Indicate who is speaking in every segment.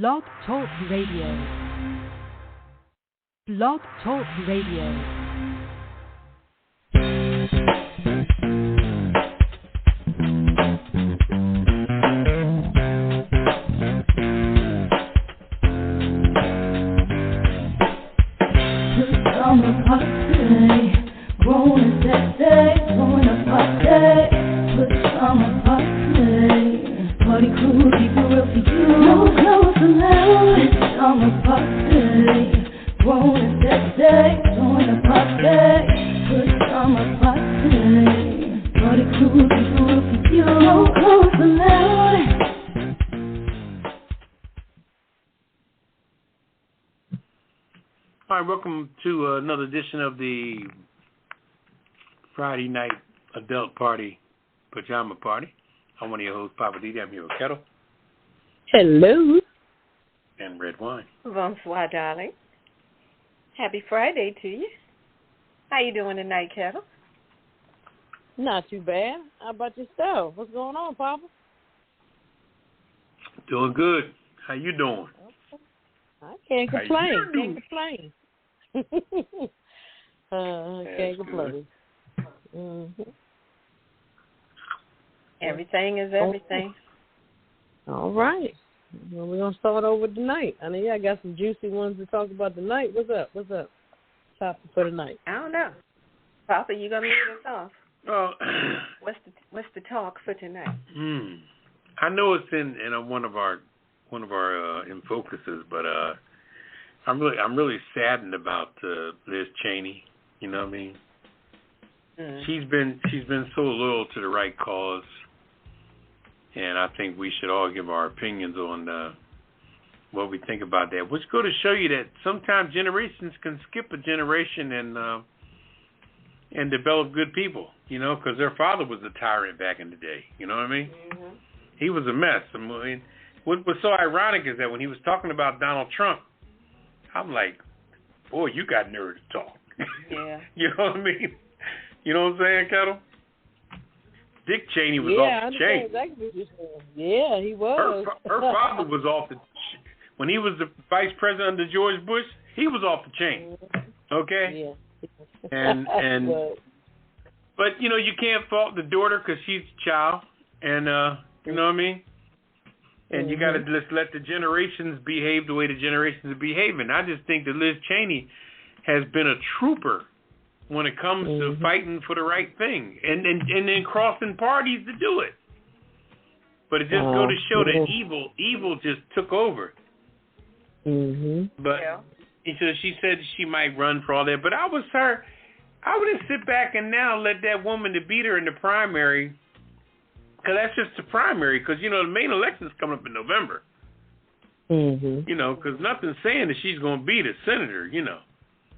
Speaker 1: Blog Talk Radio. Blog Talk Radio.
Speaker 2: Welcome to another edition of the Friday night adult party, Pajama Party. I'm one of your hosts, Poppa DD. I'm here with Ketel.
Speaker 3: Hello.
Speaker 2: And Redwine.
Speaker 4: Bonsoir, darling. Happy Friday to you. How you doing tonight, Ketel?
Speaker 3: Not too bad. How about yourself? What's going on, Papa?
Speaker 2: Doing good. How you doing?
Speaker 3: I can't complain. Can't complain. Mm-hmm.
Speaker 4: Everything is everything.
Speaker 3: All right. Well, we're going to start over tonight. I mean, I got some juicy ones to talk about tonight. What's up? Topic for tonight.
Speaker 4: I don't know. Papa, you going to lead us off?
Speaker 2: Well,
Speaker 4: what's the talk for tonight?
Speaker 2: I know it's in one of our in focuses, but I'm really saddened about Liz Cheney. You know what I mean? She's been so loyal to the right cause, and I think we should all give our opinions on what we think about that. Which go to show you that sometimes generations can skip a generation and develop good people. You know, because their father was a tyrant back in the day. You know what I mean? Mm-hmm. He was a mess. I mean, what was so ironic is that when he was talking about Donald Trump, I'm like, boy, you got nerve to talk.
Speaker 4: Yeah.
Speaker 2: You know what I mean? You know what I'm saying, Ketel? Dick Cheney was off the chain.
Speaker 3: Exactly what you're saying. Yeah, he was.
Speaker 2: Her father was off the when he was the vice president under George Bush, he was off the chain. Okay?
Speaker 3: Yeah.
Speaker 2: And but, you know, you can't fault the daughter because she's a child. And, you know what I mean? And you got to just let the generations behave the way the generations are behaving. I just think that Liz Cheney has been a trooper when it comes to fighting for the right thing and then crossing parties to do it. But it just go to show that evil just took over. But she said she might run for all that. But I wouldn't sit back and now let that woman to beat her in the primary. Because that's just the primary. Because, you know, the main election's coming up in November. You know, because nothing's saying that she's going to beat a senator, you know.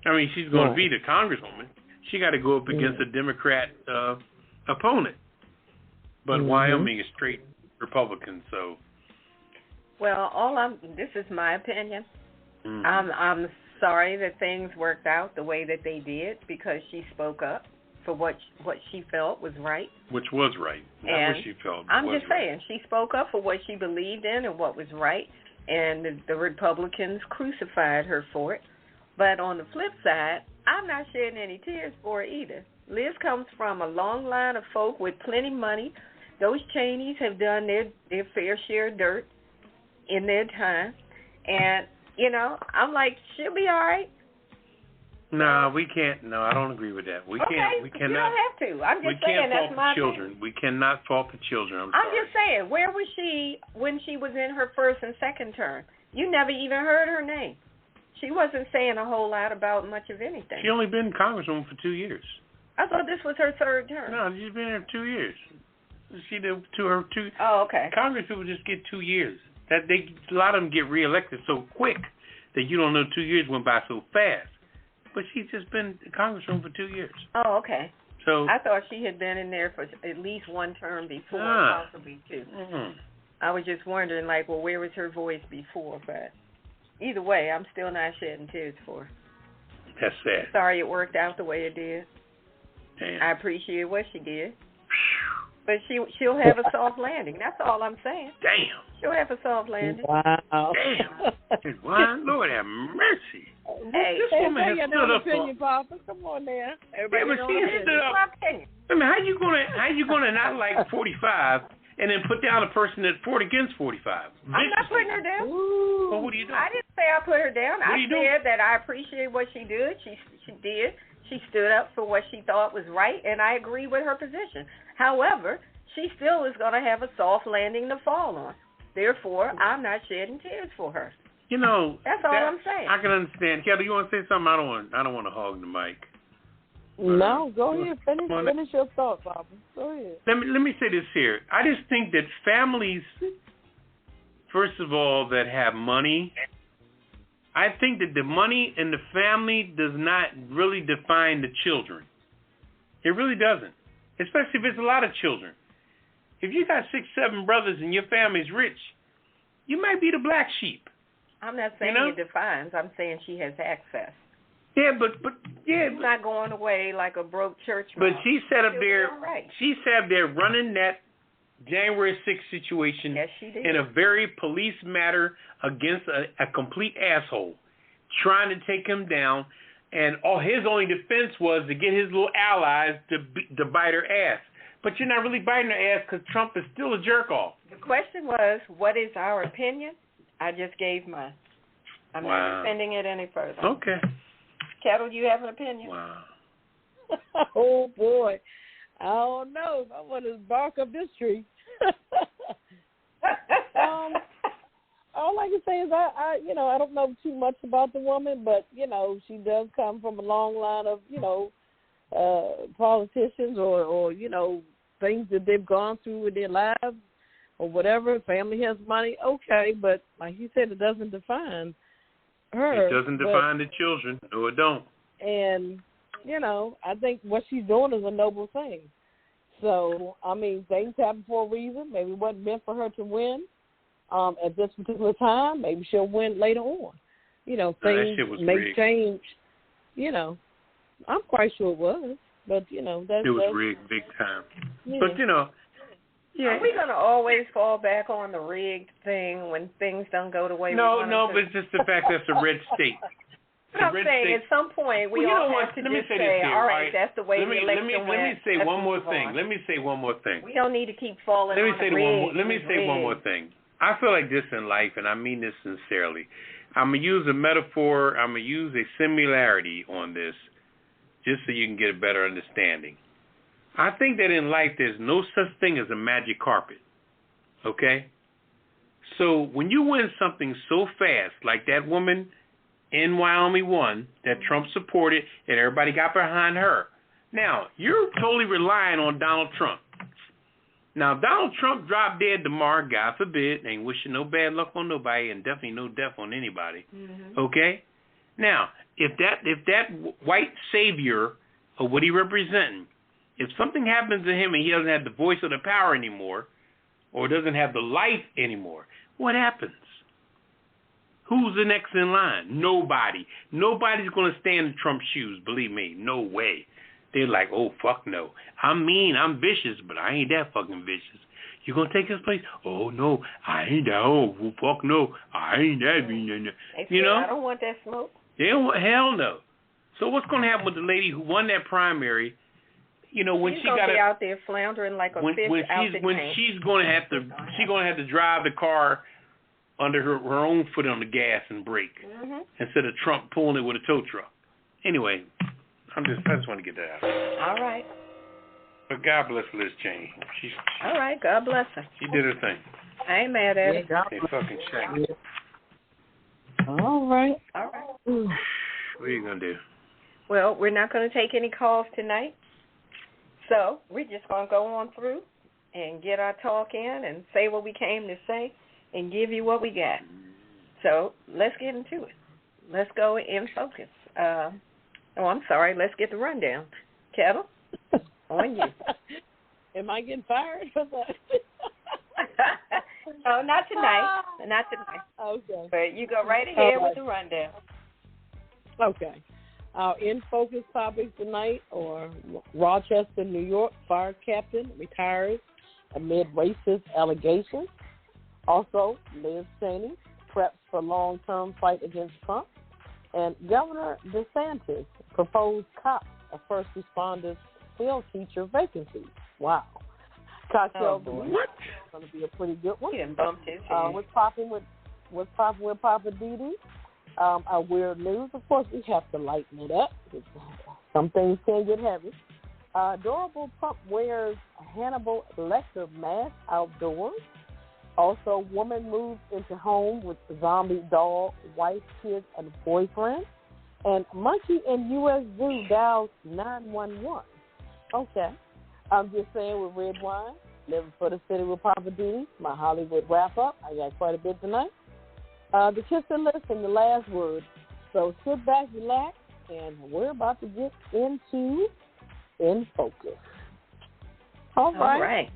Speaker 2: I mean, she's going to beat a congresswoman. She got to go up against a Democrat opponent. But Wyoming is straight Republican, so.
Speaker 4: Well, this is my opinion. I'm sorry that things worked out the way that they did because she spoke up for what she felt was right.
Speaker 2: Which was right. Not what she felt.
Speaker 4: I'm just saying, she spoke up for what she believed in and what was right, and the Republicans crucified her for it. But on the flip side, I'm not shedding any tears for her either. Liz comes from a long line of folk with plenty of money. Those Cheneys have done their fair share of dirt in their time. And, you know, I'm like, she'll be all right.
Speaker 2: No, we can't. No, I don't agree with that. We can't. We cannot.
Speaker 4: You don't have to. I'm just saying that's my
Speaker 2: children. We cannot fault the children. I'm sorry.
Speaker 4: just saying, where was she when she was in her first and second term? You never even heard her name. She wasn't saying a whole lot about much of anything.
Speaker 2: She only been congresswoman for 2 years.
Speaker 4: I thought this was her third term.
Speaker 2: No, she's been here 2 years. She did her 2.
Speaker 4: Oh, okay.
Speaker 2: Congress people just get 2 years. A lot of them get reelected so quick that you don't know 2 years went by so fast. But she's just been congresswoman for 2 years.
Speaker 4: Oh, okay.
Speaker 2: So
Speaker 4: I thought she had been in there for at least one term before, possibly two. I was just wondering, like, well, where was her voice before? But either way, I'm still not shedding tears for her.
Speaker 2: That's sad.
Speaker 4: Sorry it worked out the way it did.
Speaker 2: Damn.
Speaker 4: I appreciate what she did. But she'll have a soft landing. That's all I'm saying.
Speaker 2: Damn.
Speaker 4: She'll have a soft landing.
Speaker 3: Wow.
Speaker 2: Damn. Redwine, Lord have mercy.
Speaker 4: Hey,
Speaker 2: this woman has stood up
Speaker 3: opinion, Papa. Come on now.
Speaker 2: Yeah, but she stood up. I mean, how you gonna not like 45 and then put down a person that's fought against 45?
Speaker 4: I'm not putting her down.
Speaker 2: Well, what are you doing?
Speaker 4: I didn't say I put her down. I said that I appreciate what she did. She did. She stood up for what she thought was right, and I agree with her position. However, she still is going to have a soft landing to fall on. Therefore, I'm not shedding tears for her.
Speaker 2: You know,
Speaker 4: that's all I'm saying.
Speaker 2: I can understand. Ketel, you want to say something? I don't want to hog the mic.
Speaker 3: No, go ahead. Finish your thought, Papa. Go ahead.
Speaker 2: Let me say this here. I just think that families, first of all, that have money, I think that the money in the family does not really define the children. It really doesn't, especially if it's a lot of children. If you got 6, 7 brothers and your family's rich, you might be the black sheep.
Speaker 4: I'm not saying it defines. I'm saying she has access.
Speaker 2: Yeah, but
Speaker 4: she's not going away like a broke church
Speaker 2: But
Speaker 4: mom.
Speaker 2: she sat up there.
Speaker 4: Right.
Speaker 2: She sat up there running that January 6th situation in a very police matter against a complete asshole, trying to take him down, and his only defense was to get his little allies to bite her ass. But you're not really biting her ass because Trump is still a jerk off.
Speaker 4: The question was, what is our opinion? I just gave mine. I'm not defending it any further.
Speaker 2: Okay.
Speaker 4: Ketel, you have an opinion?
Speaker 2: Wow.
Speaker 3: Oh boy, I don't know. I want to bark up this tree. All I can say is I don't know too much about the woman, but she does come from a long line of politicians or things that they've gone through in their lives or whatever. Family has money, okay, but like you said, it doesn't define her.
Speaker 2: It doesn't define the children. No, it don't.
Speaker 3: And I think what she's doing is a noble thing. So, I mean, things happen for a reason. Maybe it wasn't meant for her to win at this particular time. Maybe she'll win later on. Things may change. I'm quite sure it was. But, it
Speaker 2: was rigged big time.
Speaker 3: Yeah.
Speaker 2: But,
Speaker 4: are we going to always fall back on the rigged thing when things don't go the way we want
Speaker 2: No, but it's just the fact that it's a red state.
Speaker 4: I'm saying at some point we all have to just say, all right, that's the way the election went.
Speaker 2: Let me say one more thing.
Speaker 4: We don't need to keep falling on the rigged.
Speaker 2: Let me say one more thing. I feel like this in life, and I mean this sincerely. I'm going to use a metaphor. I'm going to use a similarity on this just so you can get a better understanding. I think that in life there's no such thing as a magic carpet, okay? So when you win something so fast, like that woman in Wyoming won, that Trump supported, and everybody got behind her. Now, you're totally relying on Donald Trump. Now, Donald Trump dropped dead tomorrow, God forbid, ain't wishing no bad luck on nobody, and definitely no death on anybody, okay? Now, if that white savior, or what he representing, if something happens to him and he doesn't have the voice or the power anymore, or doesn't have the life anymore, what happens? Who's the next in line? Nobody. Nobody's going to stand in Trump's shoes, believe me. No way. They're like, oh, fuck no. I'm mean, I'm vicious, but I ain't that fucking vicious. You going to take his place? Oh, no, I ain't that. Oh, fuck no. I ain't that mean.
Speaker 4: I don't want that smoke.
Speaker 2: Hell no. So what's going to happen with the lady who won that primary? When
Speaker 4: she's
Speaker 2: she got
Speaker 4: be out there floundering like a fish out the tank.
Speaker 2: She's going to have to drive the car under her own foot on the gas and brake instead of Trump pulling it with a tow truck. Anyway, I just want to get that out.
Speaker 4: All right.
Speaker 2: But God bless Liz Cheney.
Speaker 4: All right, God bless her.
Speaker 2: She did her thing.
Speaker 4: I ain't mad at it.
Speaker 2: They fucking shaggy.
Speaker 3: All right.
Speaker 2: What are you going to do?
Speaker 4: Well, we're not going to take any calls tonight. So we're just going to go on through and get our talk in and say what we came to say and give you what we got. So let's get into it. Let's go in focus. I'm sorry. Let's get the rundown. Ketel, on you.
Speaker 3: Am I getting fired for that?
Speaker 4: No, not tonight. Not tonight.
Speaker 3: Okay.
Speaker 4: But you go right ahead with the rundown.
Speaker 3: Okay. Our in-focus topics tonight are Rochester, New York, fire captain retires amid racist allegations. Also, Liz Cheney preps for long-term fight against Trump. And Governor DeSantis proposed cops as first responders field teacher vacancies. Wow. Cocktail
Speaker 4: boy.
Speaker 3: What? Going to be a pretty good one.
Speaker 4: He done bumped his head.
Speaker 3: What's popping with Poppa DD? Our weird news. Of course, we have to lighten it up. Some things can get heavy. Adorable pup wears a Hannibal Lecter mask outdoors. Also, woman moves into home with zombie dog, wife, kids, and boyfriend. And monkey in U.S. Zoo dials 911. Okay. I'm just saying with Redwine, living for the city with Poppa DD, my Hollywood wrap-up. I got quite a bit tonight. The Ketel list and the last word. So sit back, relax, and we're about to get into In Focus. All right.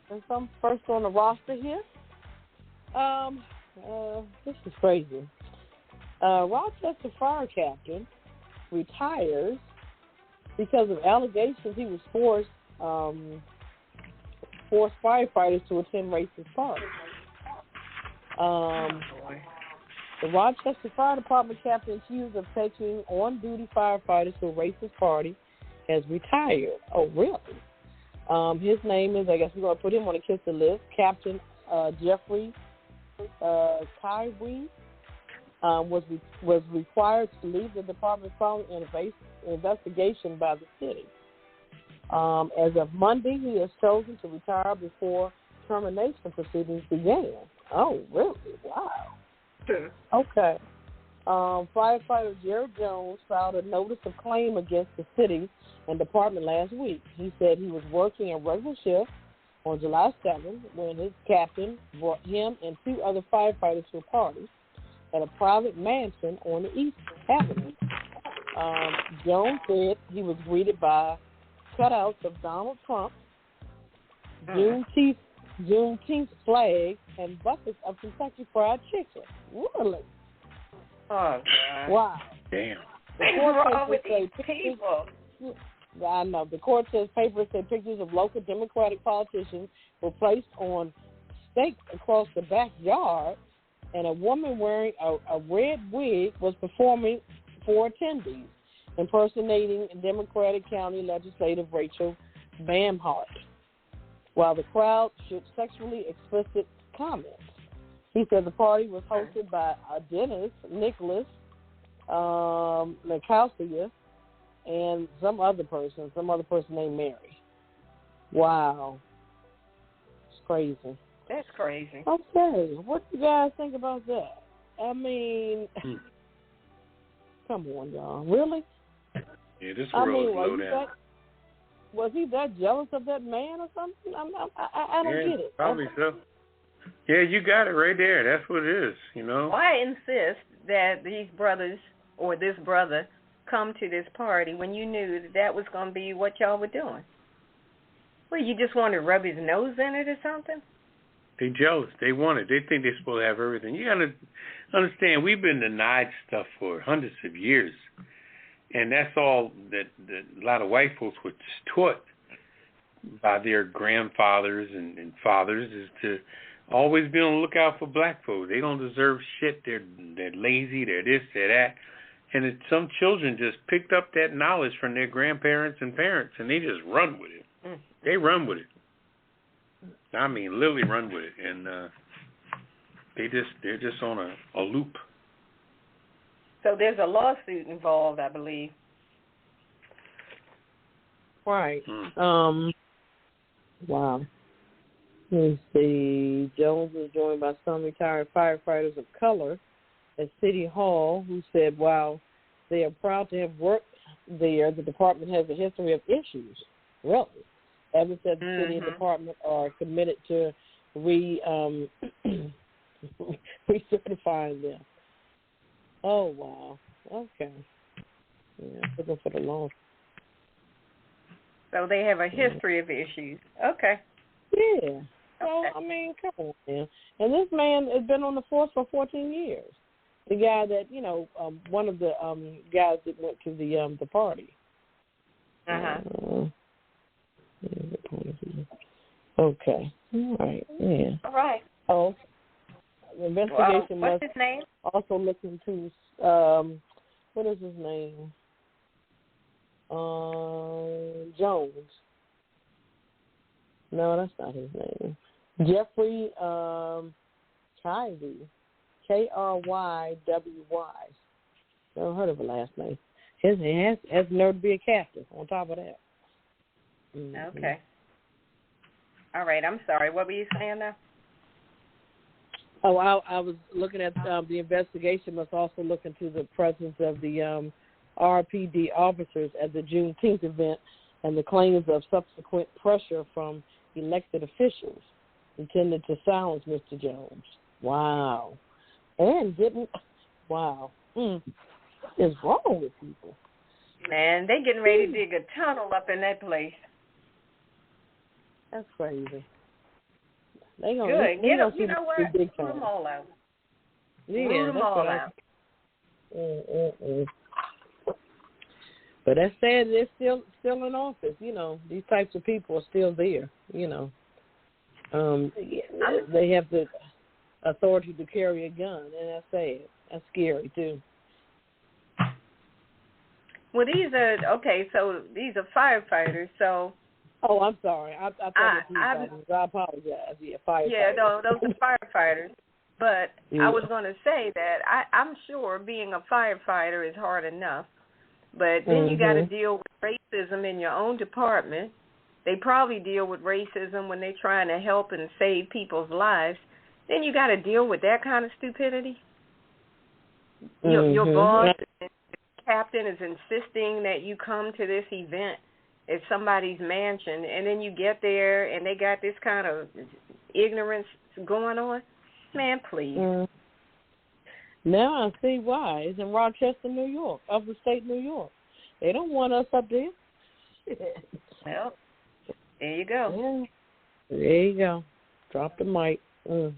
Speaker 3: And some first on the roster here. This is crazy. Rochester fire captain retires because of allegations he was forced firefighters to attend racist parties. The Rochester Fire Department captain accused of taking on-duty firefighters to a racist party has retired. Oh, really? His name is, I guess we're going to put him on the Ketel list, Captain Jeffrey Kyrie was required to leave the department following an investigation by the city. As of Monday, he has chosen to retire before termination proceedings began. Oh, really? Wow. Okay. Firefighter Jared Jones filed a notice of claim against the city and department last week. He said he was working a regular shift on July 7th when his captain brought him and two other firefighters to a party at a private mansion on the East Avenue. Jones said he was greeted by cutouts of Donald Trump, Juneteenth flag, and buckets of Kentucky Fried Chicken. Really?
Speaker 4: Oh, God.
Speaker 3: Wow.
Speaker 2: Damn.
Speaker 4: What's wrong with these people?
Speaker 3: I know. The court says papers said pictures of local Democratic politicians were placed on stakes across the backyard, and a woman wearing a red wig was performing for attendees, impersonating Democratic County Legislative Rachel Bamhart, while the crowd shook sexually explicit comments. He said the party was hosted by Dennis Nicholas Nikausia and some other person named Mary. Wow. It's crazy.
Speaker 4: That's crazy.
Speaker 3: Okay, what do you guys think about that? I mean, come on, y'all. Really?
Speaker 2: Yeah, this world is low down.
Speaker 3: Was he that jealous of that man or something? I don't get it.
Speaker 2: Probably so. Yeah, you got it right there. That's what it is, you know.
Speaker 4: Why insist that these brothers or this brother come to this party when you knew that was going to be what y'all were doing? Well, you just want to rub his nose in it or something?
Speaker 2: They jealous. They want it. They think they're supposed to have everything. You got to understand, we've been denied stuff for hundreds of years. And that's all that a lot of white folks were taught by their grandfathers and fathers is to always be on the lookout for black folks. They don't deserve shit. They're lazy. They're this, they're that. And some children just picked up that knowledge from their grandparents and parents, and they just run with it. They run with it. I mean, literally run with it. And they're just on a loop.
Speaker 4: So there's a lawsuit involved, I believe.
Speaker 3: Right. Wow. Let's see. Jones was joined by some retired firefighters of color at City Hall who said while they are proud to have worked there, the department has a history of issues. Really. Evans said the city and department are committed to recertifying them. Oh, wow. Okay. Yeah, looking for the law.
Speaker 4: So they have a history of issues. Okay.
Speaker 3: Yeah. So, I mean, come on, man. And this man has been on the force for 14 years. The guy that, one of the guys that went to the party. Okay. All right. Yeah.
Speaker 4: All right.
Speaker 3: Oh, the investigation
Speaker 4: what's
Speaker 3: must
Speaker 4: his name?
Speaker 3: also look into what is his name? Jones. No, that's not his name. Jeffrey Krywy. Krywy. Never heard of the last name. His has nerve to be a captain on top of that. Mm-hmm.
Speaker 4: Okay. All right. I'm sorry. What were you saying now?
Speaker 3: Oh, I was looking at the investigation must also look into the presence of the RPD officers at the Juneteenth event and the claims of subsequent pressure from elected officials intended to silence Mr. Jones. Wow. And wow. What is wrong with people?
Speaker 4: Man, they getting ready to dig a tunnel up in that place.
Speaker 3: That's crazy. They gonna,
Speaker 4: good.
Speaker 3: They
Speaker 4: Get them,
Speaker 3: you know what? Root
Speaker 4: them all out.
Speaker 3: Yeah,
Speaker 4: root them all out.
Speaker 3: But that's sad. They're still in office. You know, these types of people are still there. You know, they have the authority to carry a gun, and that's sad. That's scary too.
Speaker 4: Well, these are so these are firefighters. So.
Speaker 3: Oh, I'm sorry. I thought I apologize. Yeah, firefighters.
Speaker 4: Yeah, no, those are firefighters. But I was going to say that I'm sure being a firefighter is hard enough. But then you got to deal with racism in your own department. They probably deal with racism when they're trying to help and save people's lives. Then you got to deal with that kind of stupidity. Your boss, the captain, is insisting that you come to this event at somebody's mansion, and then you get there and they got this kind of ignorance going on. Man, please.
Speaker 3: Now I see why. It's in Rochester, New York, upstate New York. They don't want us up there.
Speaker 4: Well, there you go.
Speaker 3: Yeah. There you go. Drop the mic. All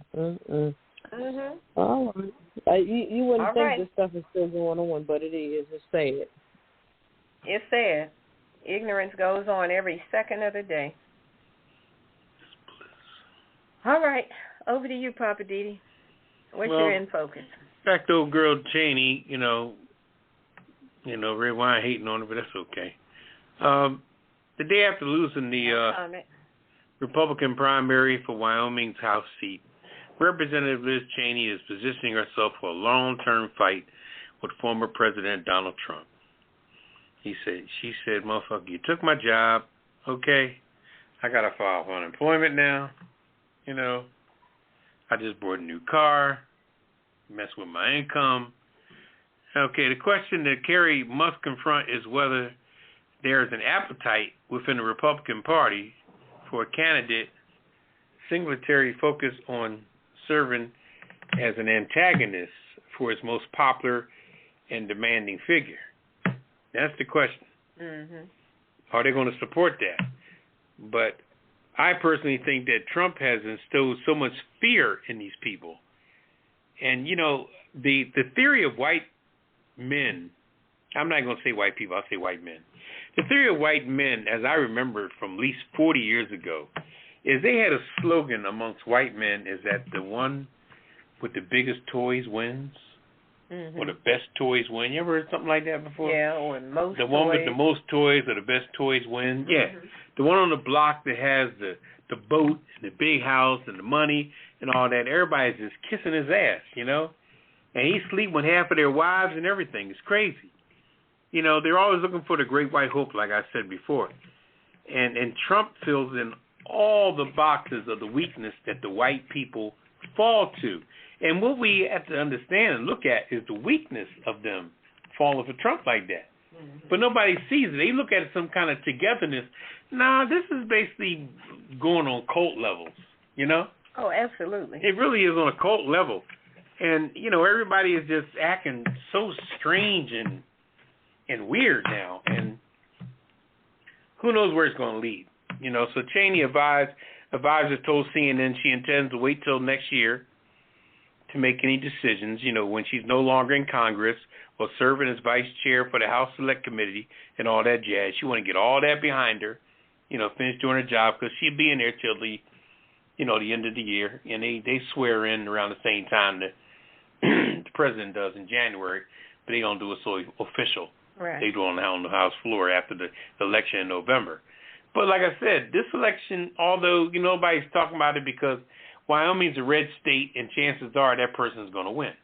Speaker 3: right. You wouldn't think this stuff is still going on, but it is. It's sad.
Speaker 4: It's sad. Ignorance goes on every second of the day. All right. Over to you, Poppa DD. What's your in focus?
Speaker 2: Back to old girl Cheney, you know, Redwine hating on her, but that's okay. The day after losing the Republican primary for Wyoming's House seat, Representative Liz Cheney is positioning herself for a long-term fight with former President Donald Trump. She said, motherfucker, you took my job, okay? I got to file for unemployment now, you know. I just bought a new car, mess with my income. Okay, the question that Kerry must confront is whether there's an appetite within the Republican Party for a candidate singularly focused on serving as an antagonist for its most popular and demanding figure. That's the question. Are they going to support that? But I personally think that Trump has instilled so much fear in these people. And, you know, the theory of white men, I'm not going to say white people, I'll say white men. The theory of white men, as I remember from at least 40 years ago, is they had a slogan amongst white men is that the one with the biggest toys wins. Or the best toys win. You ever heard something like that before?
Speaker 4: Yeah, or most
Speaker 2: the one with the most toys or the best toys win. Yeah. The one on the block that has the boat and the big house and the money and all that. Everybody's just kissing his ass, you know? And he's sleeping with half of their wives and everything. It's crazy. You know, they're always looking for the great white hope, like I said before. And Trump fills in all the boxes of the weakness that the white people fall to. And what we have to understand and look at is the weakness of them falling for Trump like that. But nobody sees it. They look at it some kind of togetherness. Nah, this is basically going on cult levels, you know?
Speaker 4: Oh, absolutely.
Speaker 2: It really is on a cult level. And, you know, everybody is just acting so strange and weird now. And who knows where it's going to lead. You know, so Cheney advisors told CNN she intends to wait till next year to make any decisions, you know, when she's no longer in Congress or serving as vice chair for the House Select Committee and all that jazz. She want to get all that behind her finish doing her job, because she'll be in there till the end of the year, and they swear in around the same time that the president does in January, but they don't do it so official.
Speaker 4: Right.
Speaker 2: They do it on the House floor after the election in November. But like I said, this election, although nobody's talking about it because Wyoming's a red state, and chances are that person's going to win.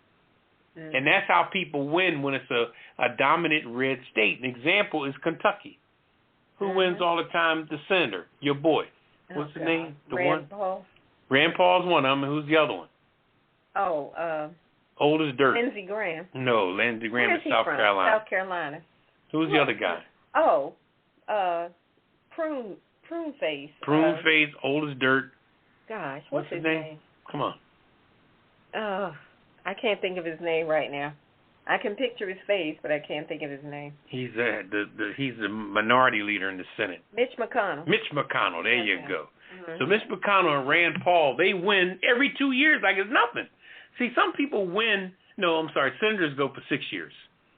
Speaker 2: Mm. And that's how people win when it's a dominant red state. An example is Kentucky. Who wins all the time? The senator, your boy. What's his name?
Speaker 4: Rand Paul.
Speaker 2: Rand Paul's one of them. Who's the other one?
Speaker 4: Oh,
Speaker 2: old as dirt.
Speaker 4: Lindsey Graham.
Speaker 2: No, Lindsey Graham
Speaker 4: Where
Speaker 2: is South
Speaker 4: from?
Speaker 2: Carolina.
Speaker 4: South Carolina.
Speaker 2: Who's the other guy?
Speaker 4: Oh, Prune Face.
Speaker 2: Prune Face, old as dirt.
Speaker 4: Gosh,
Speaker 2: what's his name? Come on.
Speaker 4: I can't think of his name right now. I can picture his face, but I can't think of his name.
Speaker 2: He's the minority leader in the Senate.
Speaker 4: Mitch McConnell.
Speaker 2: Mitch McConnell. There you go.
Speaker 4: Mm-hmm.
Speaker 2: So Mitch McConnell and Rand Paul, they win every 2 years like it's nothing. See, some people win. No, I'm sorry. Senators go for 6 years.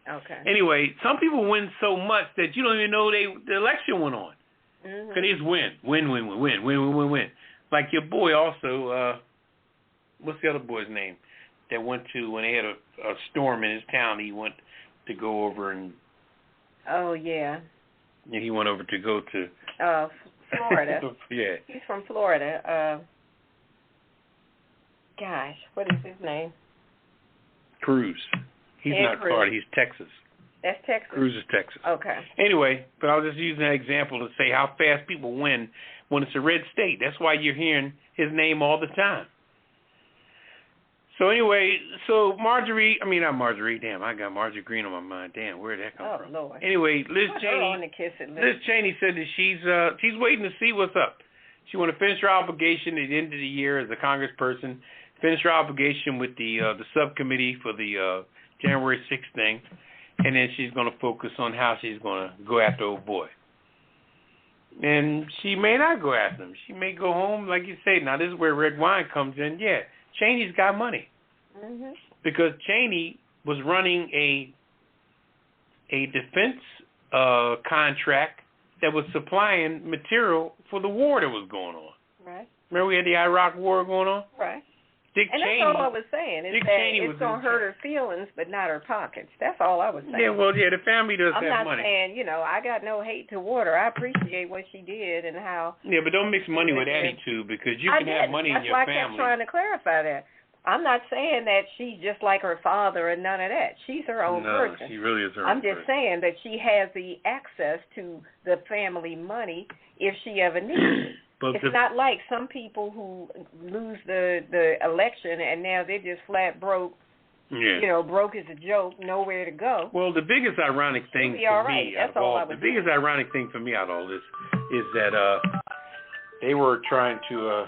Speaker 4: Okay.
Speaker 2: Anyway, some people win so much that you don't even know the election went on.
Speaker 4: Mm-hmm.
Speaker 2: Because they just win. Like your boy also, what's the other boy's name? That went to, when they had a storm in his town, he went to go over and...
Speaker 4: Oh, yeah.
Speaker 2: Yeah, he went over to go to...
Speaker 4: Florida.
Speaker 2: Yeah.
Speaker 4: He's from Florida. Gosh, what is his name?
Speaker 2: Cruz. He's not
Speaker 4: Cruz.
Speaker 2: Florida, he's Texas.
Speaker 4: That's Texas?
Speaker 2: Cruz is Texas.
Speaker 4: Okay.
Speaker 2: Anyway, but I was just using that example to say how fast people win when it's a red state. That's why you're hearing his name all the time. So anyway, not Marjorie, damn, I got Marjorie Green on my mind. Damn, where'd that come from?
Speaker 4: Lord.
Speaker 2: Anyway, Liz Cheney said that she's waiting to see what's up. She want to finish her obligation at the end of the year as a congressperson, finish her obligation with the subcommittee for the January 6th thing, and then she's going to focus on how she's going to go after old boy. And she may not go after him. She may go home, like you say. Now, this is where Redwine comes in. Yeah. Cheney's got money, because Cheney was running a defense contract that was supplying material for the war that was going on.
Speaker 4: Right.
Speaker 2: Remember we had the Iraq war going on?
Speaker 4: Right.
Speaker 2: Dick Cheney.
Speaker 4: That's all I was saying. It's going to hurt her feelings, but not her pockets. That's all I was saying.
Speaker 2: Yeah, well, the family does have money.
Speaker 4: I'm not saying, I got no hate toward her. I appreciate what she did and how.
Speaker 2: Yeah, but don't mix money with attitude, because you can have money in your family.
Speaker 4: That's why I kept trying to clarify that. I'm not saying that she's just like her father and none of that. She's her own person.
Speaker 2: No, she really is her
Speaker 4: own
Speaker 2: person.
Speaker 4: I'm just saying that she has the access to the family money if she ever needs it. But it's not like some people who lose the election and now they're just flat broke.
Speaker 2: Yeah.
Speaker 4: Broke as a joke, nowhere to go.
Speaker 2: Well, the biggest ironic thing for me out of all this is that they were trying to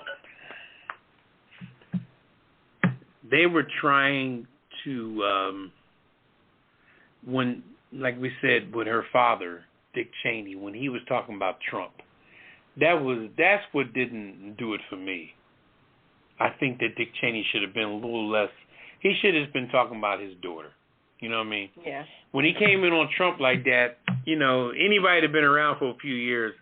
Speaker 2: when, like we said, with her father, Dick Cheney, when he was talking about Trump. That's what didn't do it for me. I think that Dick Cheney should have been a little less. He should have been talking about his daughter. You know what I mean?
Speaker 4: Yeah.
Speaker 2: When he came in on Trump like that, anybody that been around for a few years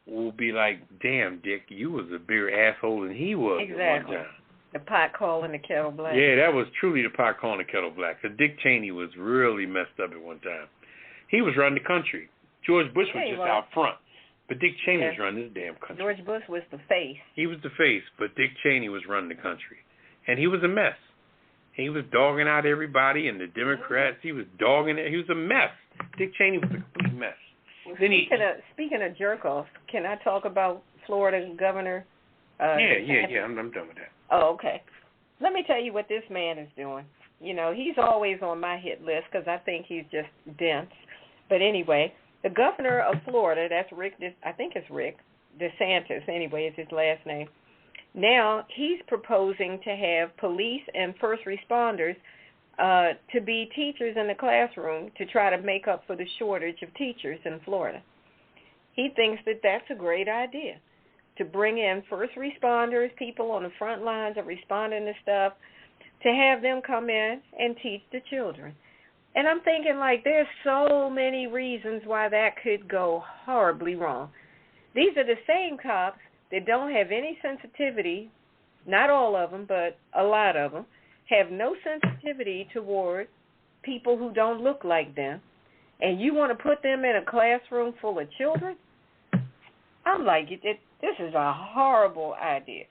Speaker 2: will be like, "Damn, Dick, you was a bigger asshole than he was."
Speaker 4: Exactly.
Speaker 2: At one time.
Speaker 4: The pot calling the kettle black.
Speaker 2: Yeah, that was truly the pot calling the kettle black. Because Dick Cheney was really messed up at one time. He was running the country. George Bush was just out front. But Dick Cheney was running this damn country.
Speaker 4: George Bush was the face.
Speaker 2: He was the face, but Dick Cheney was running the country. And he was a mess. He was dogging out everybody and the Democrats. He was dogging it. He was a mess. Dick Cheney was a complete mess.
Speaker 4: Well, speaking of jerk-offs, can I talk about Florida Governor?
Speaker 2: Yeah, I'm done with that.
Speaker 4: Oh, okay. Let me tell you what this man is doing. He's always on my hit list because I think he's just dense. But anyway, the governor of Florida, that's Rick DeSantis, anyway, is his last name. Now, he's proposing to have police and first responders to be teachers in the classroom to try to make up for the shortage of teachers in Florida. He thinks that that's a great idea, to bring in first responders, people on the front lines of responding to stuff, to have them come in and teach the children. And I'm thinking, there's so many reasons why that could go horribly wrong. These are the same cops that don't have any sensitivity, not all of them, but a lot of them, have no sensitivity toward people who don't look like them, and you want to put them in a classroom full of children? I'm like, this is a horrible idea.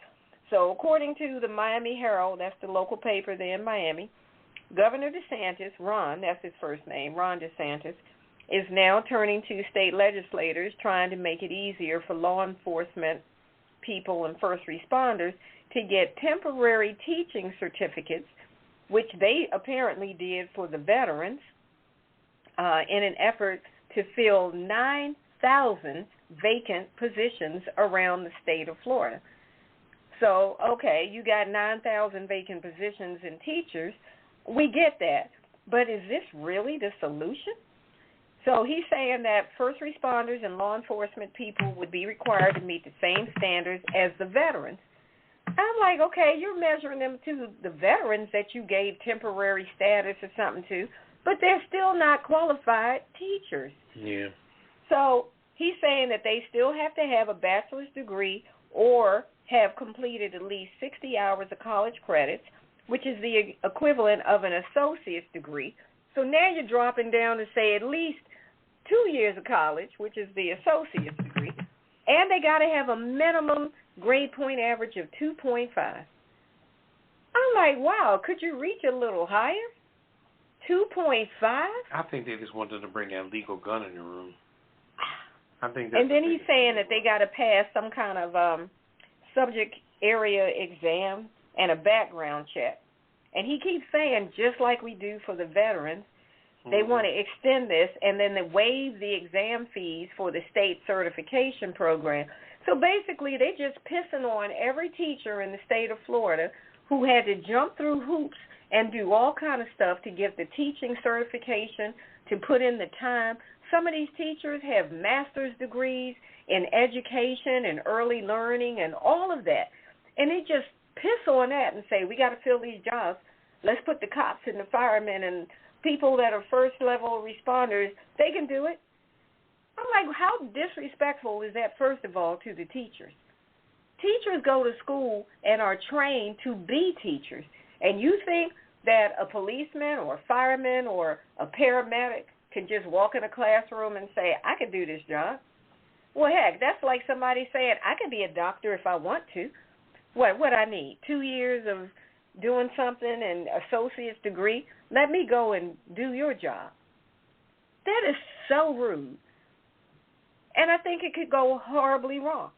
Speaker 4: So according to the Miami Herald, that's the local paper there in Miami, Governor DeSantis, Ron, that's his first name, Ron DeSantis, is now turning to state legislators trying to make it easier for law enforcement people and first responders to get temporary teaching certificates, which they apparently did for the veterans, in an effort to fill 9,000 vacant positions around the state of Florida. So, okay, you got 9,000 vacant positions in teachers. We get that. But is this really the solution? So he's saying that first responders and law enforcement people would be required to meet the same standards as the veterans. I'm like, okay, you're measuring them to the veterans that you gave temporary status or something to, but they're still not qualified teachers.
Speaker 2: Yeah.
Speaker 4: So he's saying that they still have to have a bachelor's degree or have completed at least 60 hours of college credits, which is the equivalent of an associate's degree. So now you're dropping down to say at least 2 years of college, which is the associate's degree, and they got to have a minimum grade point average of 2.5. I'm like, wow, could you reach a little higher? 2.5?
Speaker 2: I think they just wanted to bring that legal gun in the room. I think that's
Speaker 4: and then he's saying that they got to pass some kind of subject area exam and a background check. And he keeps saying, just like we do for the veterans, they want to extend this, and then they waive the exam fees for the state certification program. So basically, they're just pissing on every teacher in the state of Florida who had to jump through hoops and do all kind of stuff to get the teaching certification, to put in the time. Some of these teachers have master's degrees in education and early learning and all of that. And they just piss on that and say, we got to fill these jobs. Let's put the cops and the firemen and people that are first-level responders, they can do it. I'm like, how disrespectful is that, first of all, to the teachers? Teachers go to school and are trained to be teachers. And you think that a policeman or a fireman or a paramedic can just walk in a classroom and say, I can do this job? Well, heck, that's like somebody saying, I can be a doctor if I want to. What I need? 2 years of doing something and associate's degree? Let me go and do your job. That is so rude. And I think it could go horribly wrong.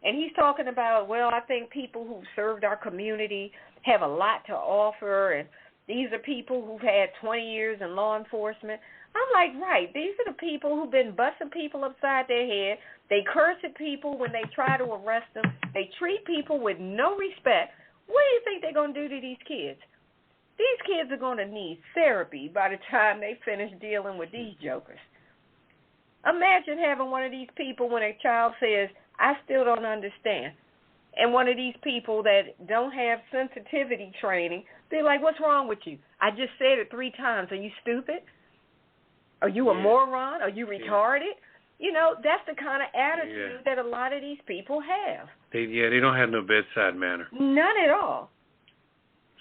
Speaker 4: And he's talking about, well, I think people who've served our community have a lot to offer, and these are people who've had 20 years in law enforcement. I'm like, right, these are the people who've been busting people upside their head. They curse at people when they try to arrest them. They treat people with no respect. What do you think they're going to do to these kids? These kids are going to need therapy by the time they finish dealing with these jokers. Imagine having one of these people when a child says, I still don't understand. And one of these people that don't have sensitivity training, they're like, what's wrong with you? I just said it 3 times. Are you stupid? Are you a moron? Are you retarded? You know, that's the kind of attitude that a lot of these people have.
Speaker 2: They don't have no bedside manner.
Speaker 4: None at all.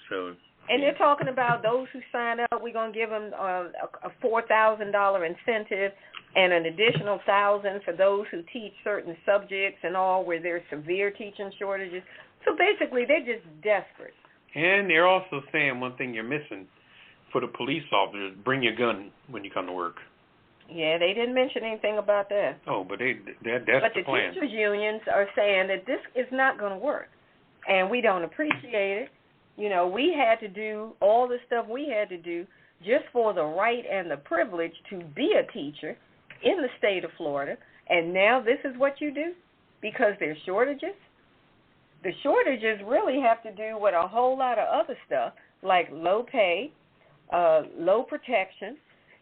Speaker 2: So.
Speaker 4: And they're talking about those who sign up, we're going to give them a $4,000 incentive and an additional $1,000 for those who teach certain subjects and all where there's severe teaching shortages. So basically, they're just desperate.
Speaker 2: And they're also saying one thing you're missing for the police officers, bring your gun when you come to work.
Speaker 4: Yeah, they didn't mention anything about that.
Speaker 2: Oh, but that's
Speaker 4: the plan. But the teachers' unions are saying that this is not going to work, and we don't appreciate it. You know, we had to do all the stuff we had to do just for the right and the privilege to be a teacher in the state of Florida, and now this is what you do because there's shortages? The shortages really have to do with a whole lot of other stuff like low pay, low protection.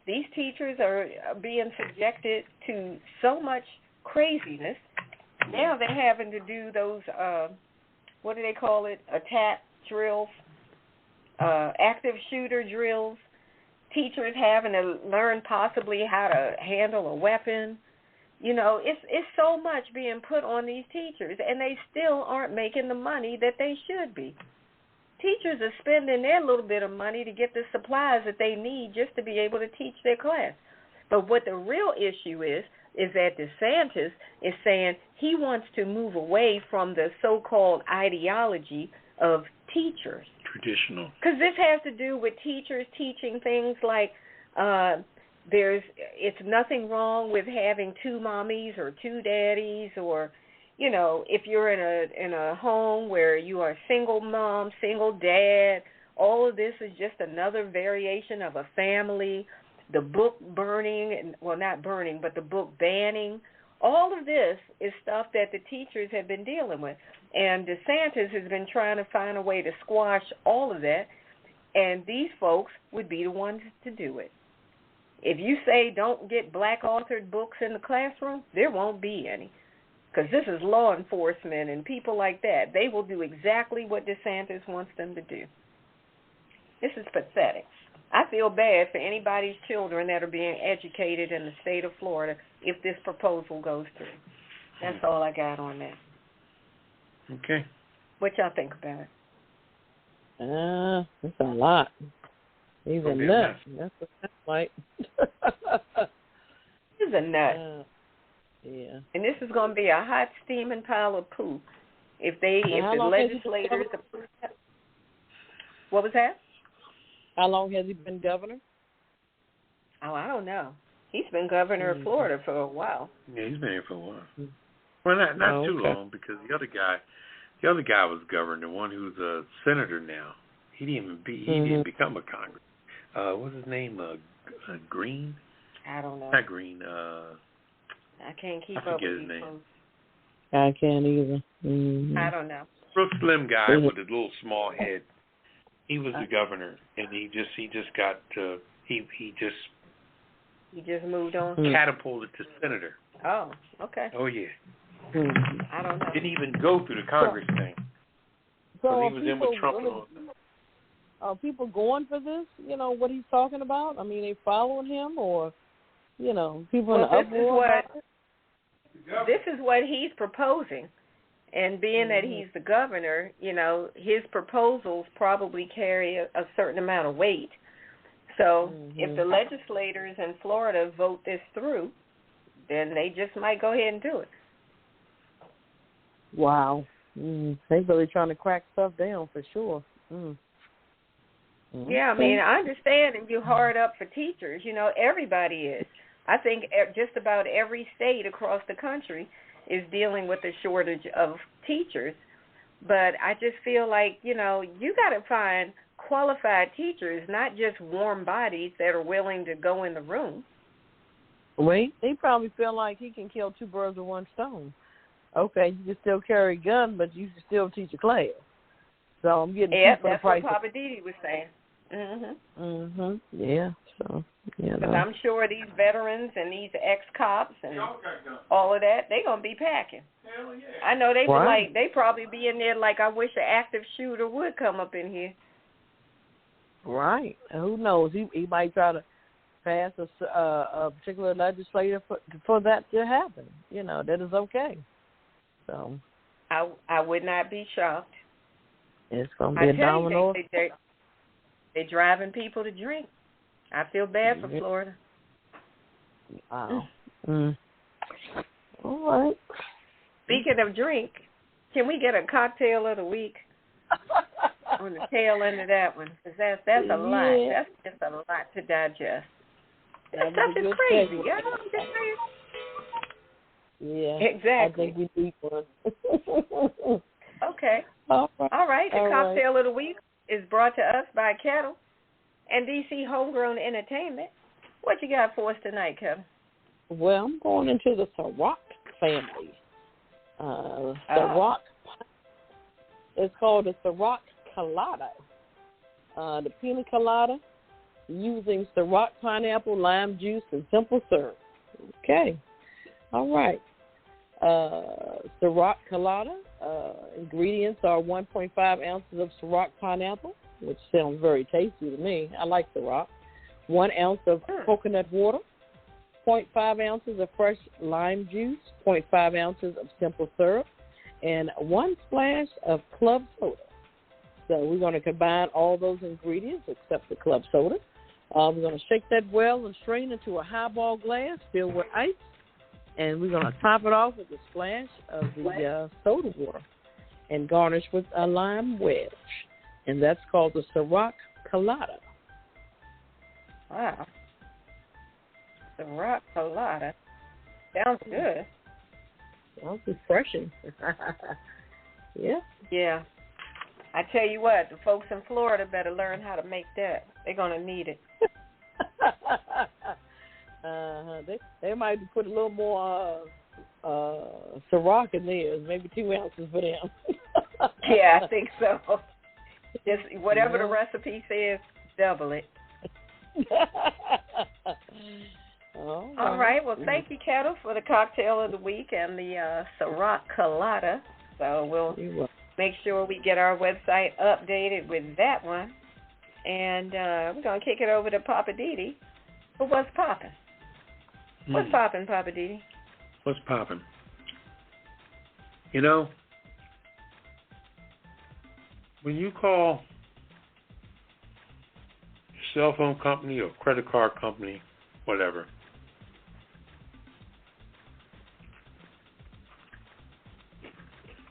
Speaker 4: These teachers are being subjected to so much craziness. Now they're having to do those, what do they call it, attack drills, active shooter drills, teachers having to learn possibly how to handle a weapon. You know, it's so much being put on these teachers, and they still aren't making the money that they should be. Teachers are spending their little bit of money to get the supplies that they need just to be able to teach their class. But what the real issue is that DeSantis is saying he wants to move away from the so-called ideology of teachers.
Speaker 2: Traditional.
Speaker 4: Because this has to do with teachers teaching things like it's nothing wrong with having two mommies or two daddies, or, you know, if you're in a home where you are single mom, single dad, all of this is just another variation of a family. The book burning, well, not burning, but the book banning. All of this is stuff that the teachers have been dealing with. And DeSantis has been trying to find a way to squash all of that, and these folks would be the ones to do it. If you say don't get black-authored books in the classroom, there won't be any, because this is law enforcement and people like that. They will do exactly what DeSantis wants them to do. This is pathetic. I feel bad for anybody's children that are being educated in the state of Florida if this proposal goes through. That's all I got on that.
Speaker 2: Okay.
Speaker 4: What y'all think about it?
Speaker 3: That's a lot. He's a nut. That's what that's like.
Speaker 4: He's a nut.
Speaker 3: Yeah.
Speaker 4: And this is going to be a hot steaming pile of poo if the legislators approve that. What was that?
Speaker 3: How long has he been governor?
Speaker 4: Oh, I don't know. He's been governor of Florida for a while.
Speaker 2: Yeah, he's been here for a while. Well, not too long, because the other guy was governor, the one who's a senator now. He didn't become a congress. What's his name? Green?
Speaker 4: I don't know.
Speaker 2: Not Green.
Speaker 4: I can't keep up with
Speaker 2: his name.
Speaker 4: folks.
Speaker 3: I can't either. Mm-hmm.
Speaker 4: I don't know.
Speaker 2: Real slim guy with a little small head. He was the governor, and he just
Speaker 4: moved on.
Speaker 2: Catapulted to senator.
Speaker 4: Oh, okay.
Speaker 2: Oh yeah.
Speaker 4: I don't know.
Speaker 2: Didn't even go through the Congress thing.
Speaker 3: So
Speaker 2: he was in with Trump.
Speaker 3: Are people going for this? You know what he's talking about? I mean, they following him, or people in the uproar about it?
Speaker 4: This is what he's proposing. And being that he's the governor, his proposals probably carry a certain amount of weight. So if the legislators in Florida vote this through, then they just might go ahead and do it.
Speaker 3: Wow. They're really trying to crack stuff down for sure.
Speaker 4: Yeah, I mean, I understand if you're hard up for teachers. Everybody is. I think just about every state across the country is dealing with a shortage of teachers. But I just feel like, you got to find qualified teachers, not just warm bodies that are willing to go in the room.
Speaker 3: Wait, he probably feel like he can kill two birds with one stone. Okay, you can still carry a gun, but you can still teach a class. So I'm getting people
Speaker 4: that's what Poppa DD was saying.
Speaker 3: Yeah. So
Speaker 4: because I'm sure these veterans and these ex-cops and all of that, they're gonna be packing.
Speaker 2: Hell yeah.
Speaker 4: I know they they probably be in there like, I wish an active shooter would come up in here.
Speaker 3: Right. Who knows? He might try to pass a particular legislator for that to happen. That is okay. So
Speaker 4: I would not be shocked.
Speaker 3: It's going to be a domino.
Speaker 4: They're driving people to drink. I feel bad for Florida.
Speaker 3: Wow. All right.
Speaker 4: Speaking of drink, can we get a cocktail of the week on the tail end of that one? Because that's a lot. That's just a lot to digest. That stuff is crazy. Yeah, I'm just saying.
Speaker 3: Yeah,
Speaker 4: exactly.
Speaker 3: I think we need one.
Speaker 4: Okay. All right. The cocktail of the week is brought to us by Ketel and DC Homegrown Entertainment. What you got for us tonight, Ketel?
Speaker 3: Well, I'm going into the Ciroc family. Ciroc. It's called the Ciroc Colada. The pina colada using Ciroc pineapple, lime juice, and simple syrup. Okay. All right. Ciroc Colada. Ingredients are 1.5 ounces of Ciroc pineapple, which sounds very tasty to me. I like Ciroc. 1 ounce of coconut water. 0.5 ounces of fresh lime juice, 0.5 ounces of simple syrup, and 1 splash of club soda. So we're going to combine all those ingredients except the club soda. We're going to shake that well and strain into a highball glass filled with ice. And we're going to top it off with a splash of the soda water and garnish with a lime wedge. And that's called the Ciroc Colada.
Speaker 4: Wow. Ciroc Colada. Sounds good.
Speaker 3: Sounds refreshing. Yeah.
Speaker 4: Yeah. I tell you what, the folks in Florida better learn how to make that. They're going to need it.
Speaker 3: They might put a little more Ciroc in theirs, maybe 2 ounces for them.
Speaker 4: Yeah, I think so. Just whatever the recipe says, double it. All right. Well, thank you, Ketel, for the cocktail of the week and the Ciroc Colada. So we'll make sure we get our website updated with that one. And we're going to kick it over to Poppa DD. Well, what's poppin'? What's poppin', Poppa DD?
Speaker 2: What's poppin'? You know, when you call your cell phone company or credit card company, whatever,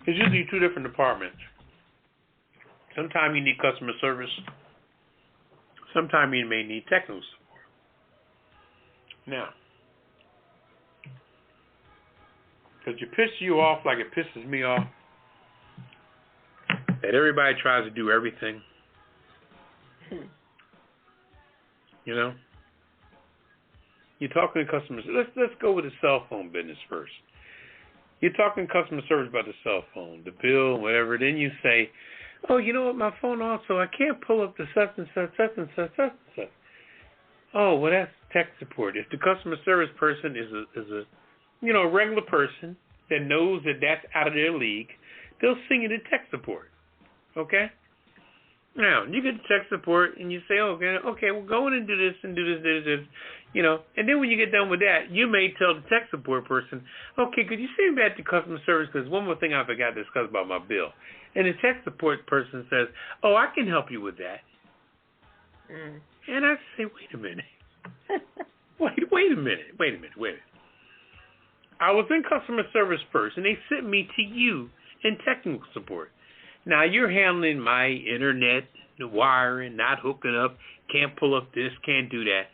Speaker 2: there's usually 2 different departments. Sometimes you need customer service. Sometimes you may need technical support. Now, because it pisses you off like it pisses me off, that everybody tries to do everything. You know? You're talking to customers. Let's go with the cell phone business first. You're talking to customer service about the cell phone, the bill, whatever. Then you say, oh, you know what, my phone also, I can't pull up the such and such, such and such, such and such. Oh, well, that's tech support. If the customer service person is a regular person that knows that that's out of their league, they'll send you to tech support. Okay? Now, you get to tech support and you say, okay, well, go in and do this and do this, and then when you get done with that, you may tell the tech support person, okay, could you send me back to customer service because one more thing I forgot to discuss about my bill. And the tech support person says, oh, I can help you with that. And I say, wait a minute. Wait a minute. I was in customer service first, and they sent me to you in technical support. Now, you're handling my internet, the wiring, not hooking up, can't pull up this, can't do that.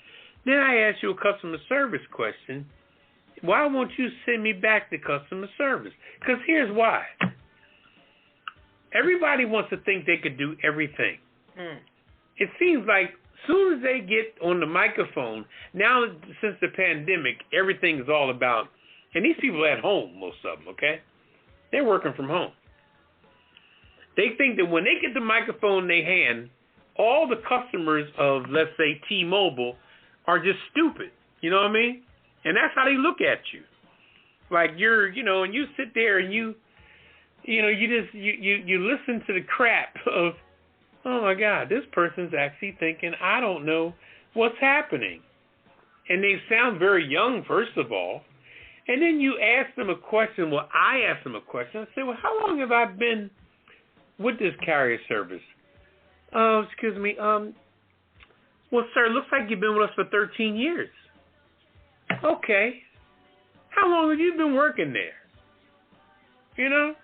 Speaker 2: Then I ask you a customer service question. Why won't you send me back to customer service? Because here's why. Everybody wants to think they could do everything. It seems like as soon as they get on the microphone, now since the pandemic, everything is all about, and these people are at home, most of them, okay? They're working from home. They think that when they get the microphone in their hand, all the customers of, let's say, T-Mobile are just stupid. You know what I mean? And that's how they look at you. Like and you sit there and you listen to the crap of, oh my God, this person's actually thinking, I don't know what's happening. And they sound very young, first of all. And then you ask them a question. Well, I ask them a question. I say, well, how long have I been with this carrier service? Oh, excuse me. Well, sir, it looks like you've been with us for 13 years. Okay. How long have you been working there? You've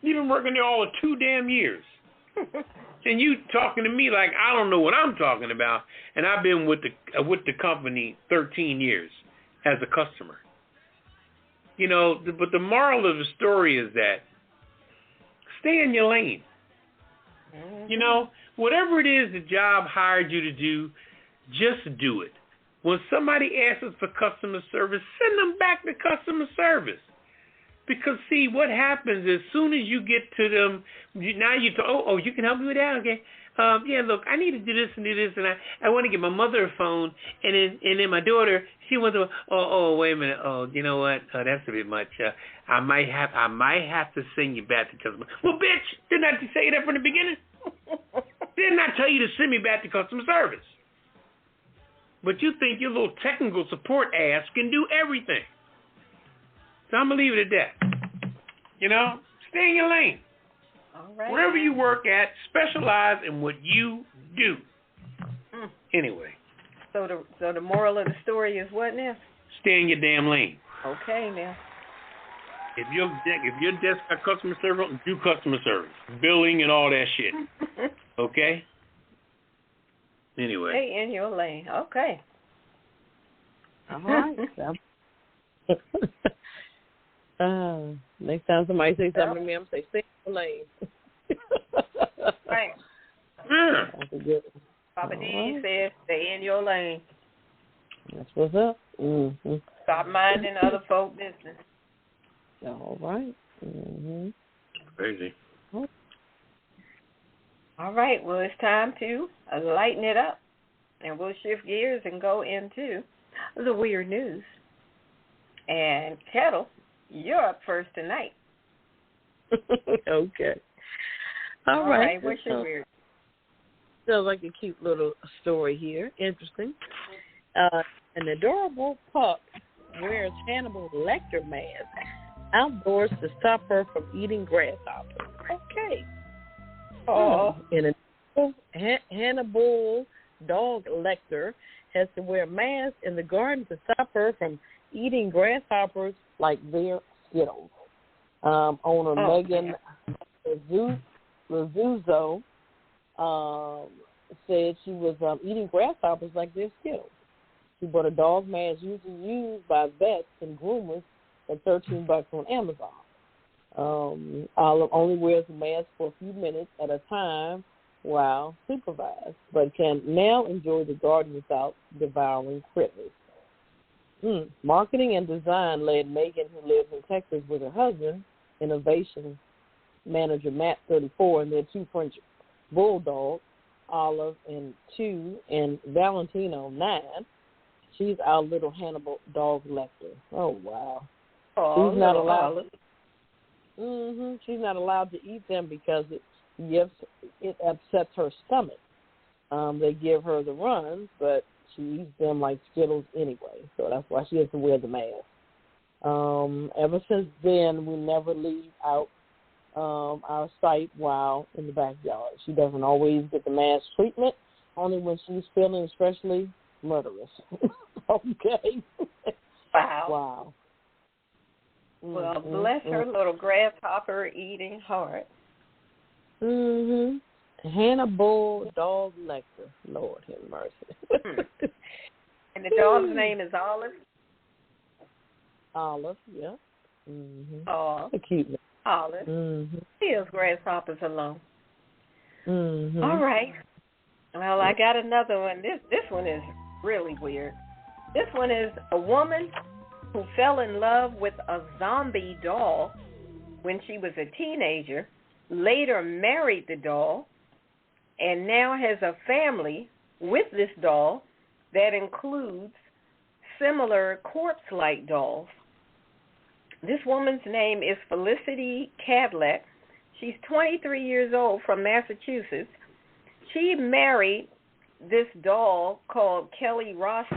Speaker 2: been working there all of 2 damn years. And you talking to me like I don't know what I'm talking about, and I've been with the company 13 years as a customer. But the moral of the story is that stay in your lane. Whatever it is the job hired you to do, just do it. When somebody asks us for customer service, send them back to customer service. Because, see, what happens as soon as you get to them, you can help me with that? Okay. Look, I need to do this and do this, and I want to get my mother a phone, and then my daughter, she wants to, wait a minute, you know what, that's a bit much. I might have to send you back to customer. Well, bitch, didn't I say that from the beginning? Didn't I tell you to send me back to customer service? but you think your little technical support ass can do everything. So I'm going to leave it at that. You know, stay in your lane.
Speaker 4: All right.
Speaker 2: Wherever you work at, specialize in what you do. Anyway.
Speaker 4: So the moral of the story is what now?
Speaker 2: Stay in your damn lane.
Speaker 4: Okay, now.
Speaker 2: If your desk got customer service, do customer service, billing, and all that shit. Okay. Anyway.
Speaker 4: Stay in your lane. Okay.
Speaker 3: All right. Next time somebody say something to me, I'm going to say, stay in your lane.
Speaker 4: Right.
Speaker 2: Yeah.
Speaker 3: That's a good one.
Speaker 4: Poppa DD says, stay in your lane.
Speaker 3: That's what's up. Mm-hmm.
Speaker 4: Stop minding other folk business.
Speaker 3: All right. Mm-hmm.
Speaker 2: Crazy.
Speaker 4: All right. Well, it's time to lighten it up. And we'll shift gears and go into the weird news. And Ketel, you're up first tonight.
Speaker 3: Okay. All
Speaker 4: All
Speaker 3: right.
Speaker 4: What's your weird?
Speaker 3: Sounds like a cute little story here. Interesting. An adorable pup wears Hannibal Lecter mask outdoors to stop her from eating grasshoppers. Okay.
Speaker 4: Oh.
Speaker 3: Hannibal dog Lecter has to wear a mask in the garden to stop her from eating grasshoppers like they're Skittles. Owner Megan Lazuzzo said she was eating grasshoppers like they're Skittles. She bought a dog mask usually used by vets and groomers at $13 on Amazon. Olive only wears the mask for a few minutes at a time while supervised, but can now enjoy the garden without devouring critters. Marketing and design led Megan, who lives in Texas with her husband, innovation manager Matt, 34, and their two French bulldogs, Olive and 2, and Valentino, 9. She's our little Hannibal dog Lecter. Oh, wow.
Speaker 4: Oh,
Speaker 3: she's not allowed. She's not allowed to eat them because it upsets her stomach. They give her the runs, but she eats them like Skittles anyway. So that's why she has to wear the mask. Ever since then, we never leave out our sight while in the backyard. She doesn't always get the mask treatment, only when she's feeling especially murderous. Okay.
Speaker 4: Wow.
Speaker 3: Wow.
Speaker 4: Well, bless her little grasshopper eating heart.
Speaker 3: Hannibal dog Lecter. Lord have mercy.
Speaker 4: And the dog's name is Olive?
Speaker 3: Olive, yeah.
Speaker 4: Oh,
Speaker 3: a cute name.
Speaker 4: Olive. Leaves grasshoppers alone. All right. Well, I got another one. This one is really weird. This one is a woman who fell in love with a zombie doll when she was a teenager, later married the doll, and now has a family with this doll that includes similar corpse-like dolls. This woman's name is Felicity Cadleck. She's 23 years old from Massachusetts. She married this doll called Kelly Rossi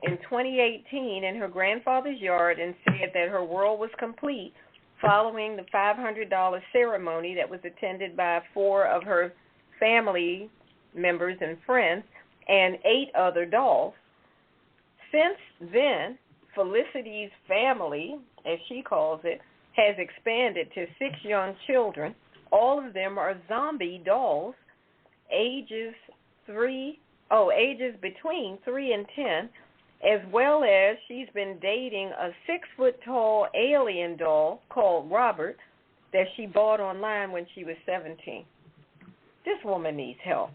Speaker 4: in 2018 in her grandfather's yard and said that her world was complete following the $500 ceremony that was attended by 4 of her family members and friends and 8 other dolls. Since then, Felicity's family, as she calls it, has expanded to 6 young children. All of them are zombie dolls, ages between 3 and 10, as well as she's been dating a 6-foot-tall alien doll called Robert that she bought online when she was 17. This woman needs help.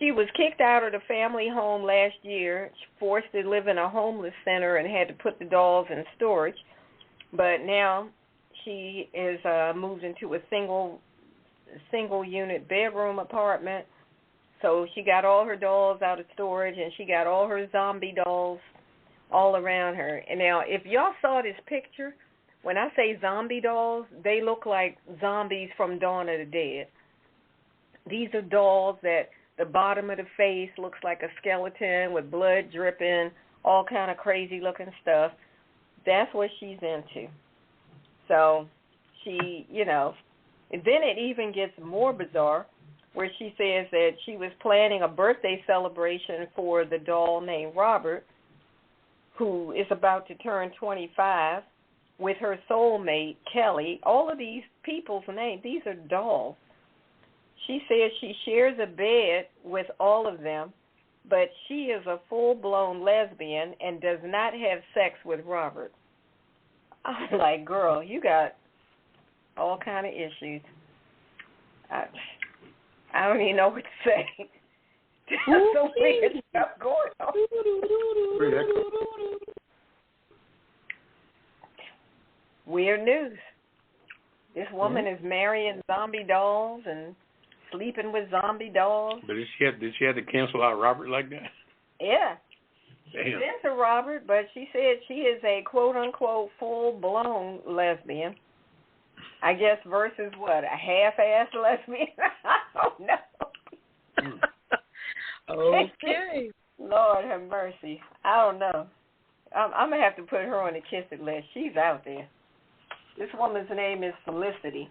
Speaker 4: She was kicked out of the family home last year, forced to live in a homeless center, and had to put the dolls in storage. But now she is moved into a single-unit bedroom apartment. So she got all her dolls out of storage, and she got all her zombie dolls all around her. And now, if y'all saw this picture, when I say zombie dolls, they look like zombies from Dawn of the Dead. These are dolls that The bottom of the face looks like a skeleton with blood dripping, all kind of crazy looking stuff. That's what she's into. So she, and then it even gets more bizarre, where she says that she was planning a birthday celebration for the doll named Robert, who is about to turn 25, with her soulmate, Kelly. All of these people's names, these are dolls. She says she shares a bed with all of them, but she is a full-blown lesbian and does not have sex with Robert. I'm like, girl, you got all kind of issues. I don't even know what to say. There's so weird stuff going on. Weird news. This woman is marrying zombie dolls and sleeping with zombie dolls.
Speaker 2: But did she have to cancel out Robert like that?
Speaker 4: Yeah.
Speaker 2: Damn.
Speaker 4: She's into Robert, but she said she is a quote-unquote full-blown lesbian. I guess versus what, a half-assed lesbian? I don't know.
Speaker 3: Okay.
Speaker 4: Lord have mercy. I don't know. I'm going to have to put her on the kiss it list. She's out there. This woman's name is Felicity.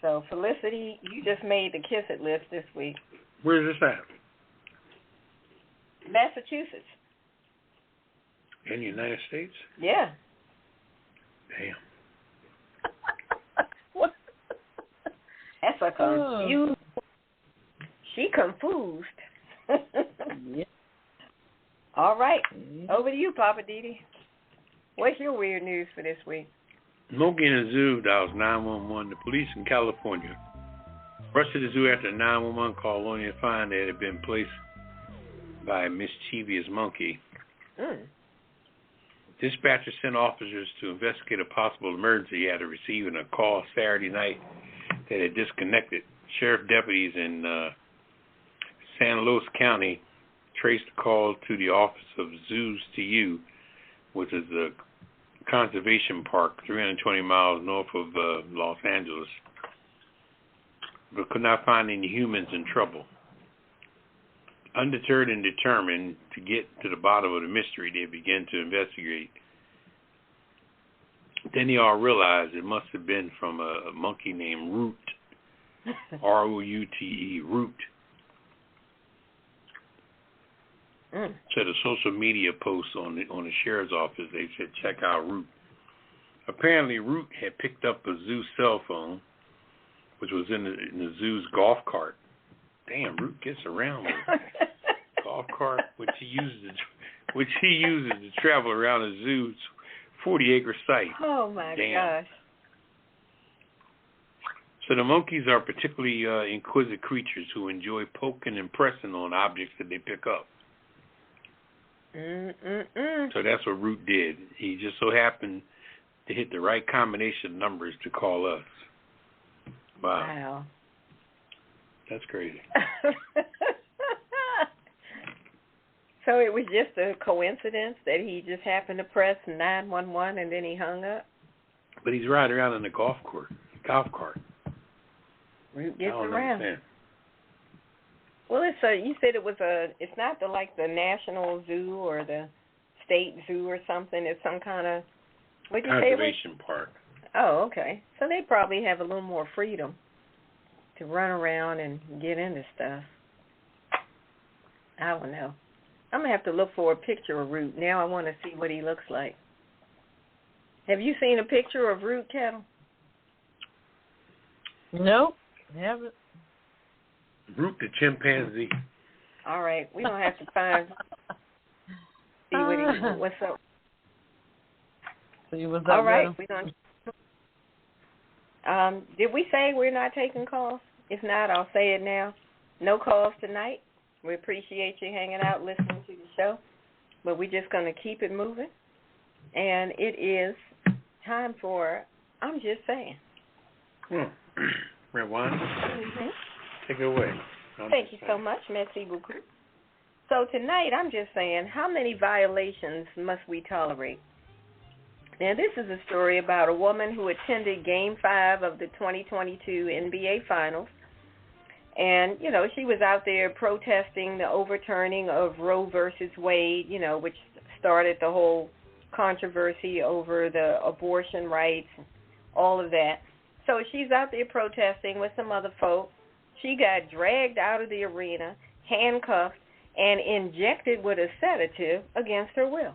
Speaker 4: So, Felicity, you just made the kiss it list this week.
Speaker 2: Where's this at?
Speaker 4: Massachusetts.
Speaker 2: In the United States?
Speaker 4: Yeah.
Speaker 2: Damn.
Speaker 4: What? That's a confused. She confused.
Speaker 3: Yeah.
Speaker 4: All right. Over to you, Poppa DD. What's your weird news for this week?
Speaker 2: Monkey in a zoo dials 911. The police in California rushed to the zoo after a 911 call, only to find that it had been placed by a mischievous monkey. Dispatchers sent officers to investigate a possible emergency after receiving a call Saturday night that had disconnected. Sheriff deputies in San Luis County traced the call to the Office of Zoos to You, which is a conservation park 320 miles north of Los Angeles, but could not find any humans in trouble. Undeterred and determined to get to the bottom of the mystery, they began to investigate. Then they all realized it must have been from a monkey named Root, R-O-U-T-E, Root. Said a social media post on the sheriff's office, they said, check out Root. Apparently, Root had picked up a zoo cell phone, which was in the zoo's golf cart. Damn, Root gets around with a golf cart, which he uses to travel around the zoo's 40-acre site.
Speaker 4: Oh my gosh!
Speaker 2: So the monkeys are particularly inquisitive creatures who enjoy poking and pressing on objects that they pick up. So that's what Root did. He just so happened to hit the right combination of numbers to call us. Wow. That's crazy.
Speaker 4: So it was just a coincidence that he just happened to press 911 and then he hung up?
Speaker 2: But he's riding around in a golf cart.
Speaker 4: Root gets around.
Speaker 2: Understand.
Speaker 4: Well, you said it's not the National Zoo or the State Zoo or something. It's some kind of, what'd you say?
Speaker 2: Conservation park.
Speaker 4: Oh, okay. So they probably have a little more freedom to run around and get into stuff. I don't know. I'm going to have to look for a picture of Root. Now I want to see what he looks like. Have you seen a picture of Root, Ketel?
Speaker 3: Nope, haven't.
Speaker 2: Root the chimpanzee.
Speaker 4: All right, we're going to have to see what's up.
Speaker 3: See what's up.
Speaker 4: All right, we're going to... did we say we're not taking calls? If not, I'll say it now. No calls tonight. We appreciate you hanging out, listening to the show. But we're just going to keep it moving. And it is time for I'm Just Saying.
Speaker 2: Redwine, take it away.
Speaker 4: Thank you so much. Merci beaucoup. So tonight, I'm just saying, how many violations must we tolerate? Now, this is a story about a woman who attended Game 5 of the 2022 NBA Finals. And, she was out there protesting the overturning of Roe versus Wade, which started the whole controversy over the abortion rights, all of that. So she's out there protesting with some other folks. She got dragged out of the arena, handcuffed, and injected with a sedative against her will.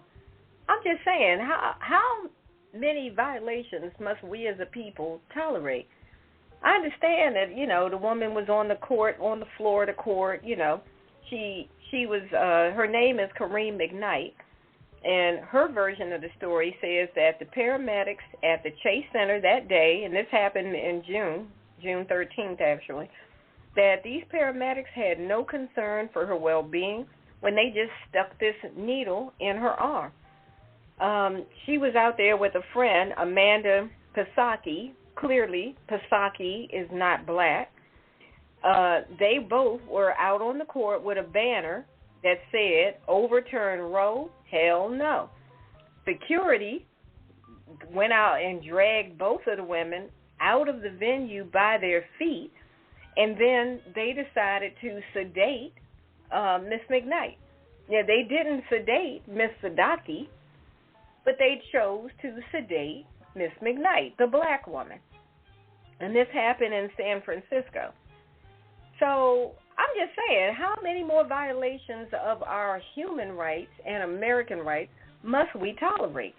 Speaker 4: I'm just saying, how many violations must we as a people tolerate? I understand that, the woman was on the floor of the court, She was, her name is Kareem McKnight, and her version of the story says that the paramedics at the Chase Center that day, and this happened in June 13th actually, that these paramedics had no concern for her well-being when they just stuck this needle in her arm. She was out there with a friend, Amanda Pisaki. Clearly, Pisaki is not black. They both were out on the court with a banner that said, "Overturn Roe, hell no." Security went out and dragged both of the women out of the venue by their feet, and then they decided to sedate Miss McKnight. Yeah, they didn't sedate Miss Sadaki, but they chose to sedate Miss McKnight, the black woman. And this happened in San Francisco. So I'm just saying, how many more violations of our human rights and American rights must we tolerate?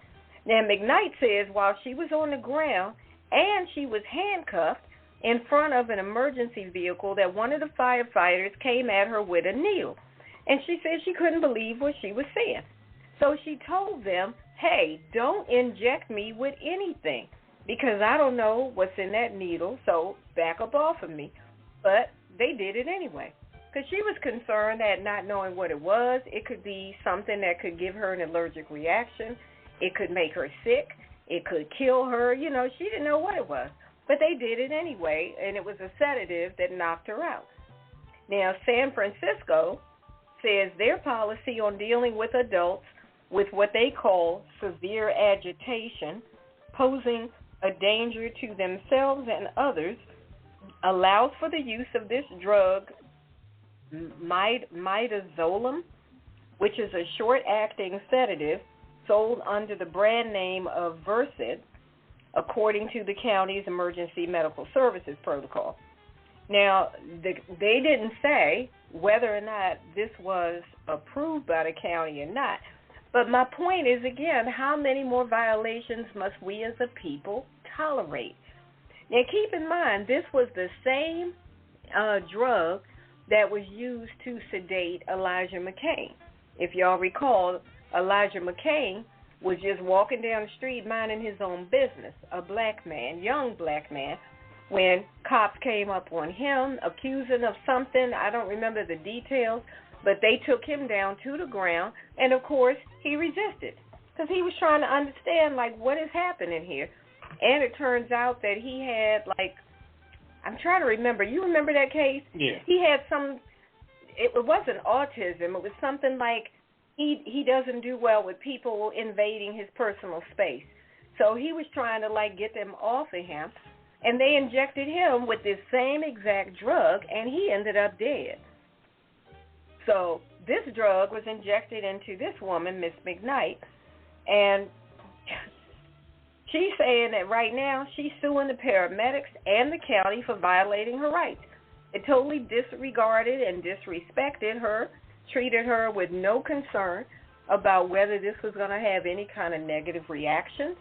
Speaker 4: Now, McKnight says while she was on the ground and she was handcuffed in front of an emergency vehicle, that one of the firefighters came at her with a needle. And she said she couldn't believe what she was seeing. So she told them, hey, don't inject me with anything because I don't know what's in that needle, so back up off of me. But they did it anyway because she was concerned that not knowing what it was, it could be something that could give her an allergic reaction. It could make her sick. It could kill her. She didn't know what it was. But they did it anyway, and it was a sedative that knocked her out. Now, San Francisco says their policy on dealing with adults with what they call severe agitation, posing a danger to themselves and others, allows for the use of this drug, midazolam, which is a short-acting sedative sold under the brand name of Versed, according to the county's emergency medical services protocol. Now, they didn't say whether or not this was approved by the county or not. But my point is, again, how many more violations must we as a people tolerate? Now, keep in mind, this was the same drug that was used to sedate Elijah McCain. If y'all recall, Elijah McCain was just walking down the street minding his own business, a black man, young black man, when cops came up on him, accusing of something. I don't remember the details, but they took him down to the ground, and, of course, he resisted because he was trying to understand, what is happening here. And it turns out that he had, I'm trying to remember. You remember that case?
Speaker 2: Yeah.
Speaker 4: He had it wasn't autism. It was something like he doesn't do well with people invading his personal space. So he was trying to, get them off of him, and they injected him with this same exact drug, and he ended up dead. So this drug was injected into this woman, Miss McKnight, and she's saying that right now she's suing the paramedics and the county for violating her rights. It totally disregarded and disrespected her, treated her with no concern about whether this was going to have any kind of negative reactions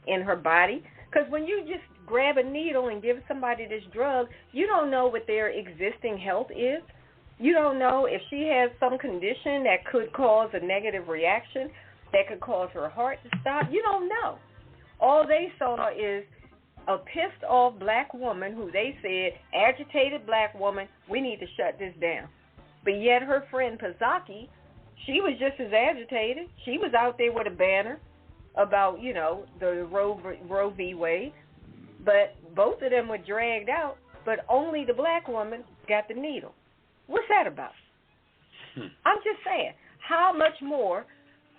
Speaker 4: in her body. Because when you just grab a needle and give somebody this drug, you don't know what their existing health is. You don't know if she has some condition that could cause a negative reaction, that could cause her heart to stop. You don't know. All they saw is a pissed-off black woman who they said, agitated black woman, we need to shut this down. But yet her friend Pazaki, she was just as agitated. She was out there with a banner about, the Roe v. Wade. But both of them were dragged out, but only the black woman got the needle. What's that about? I'm just saying, how much more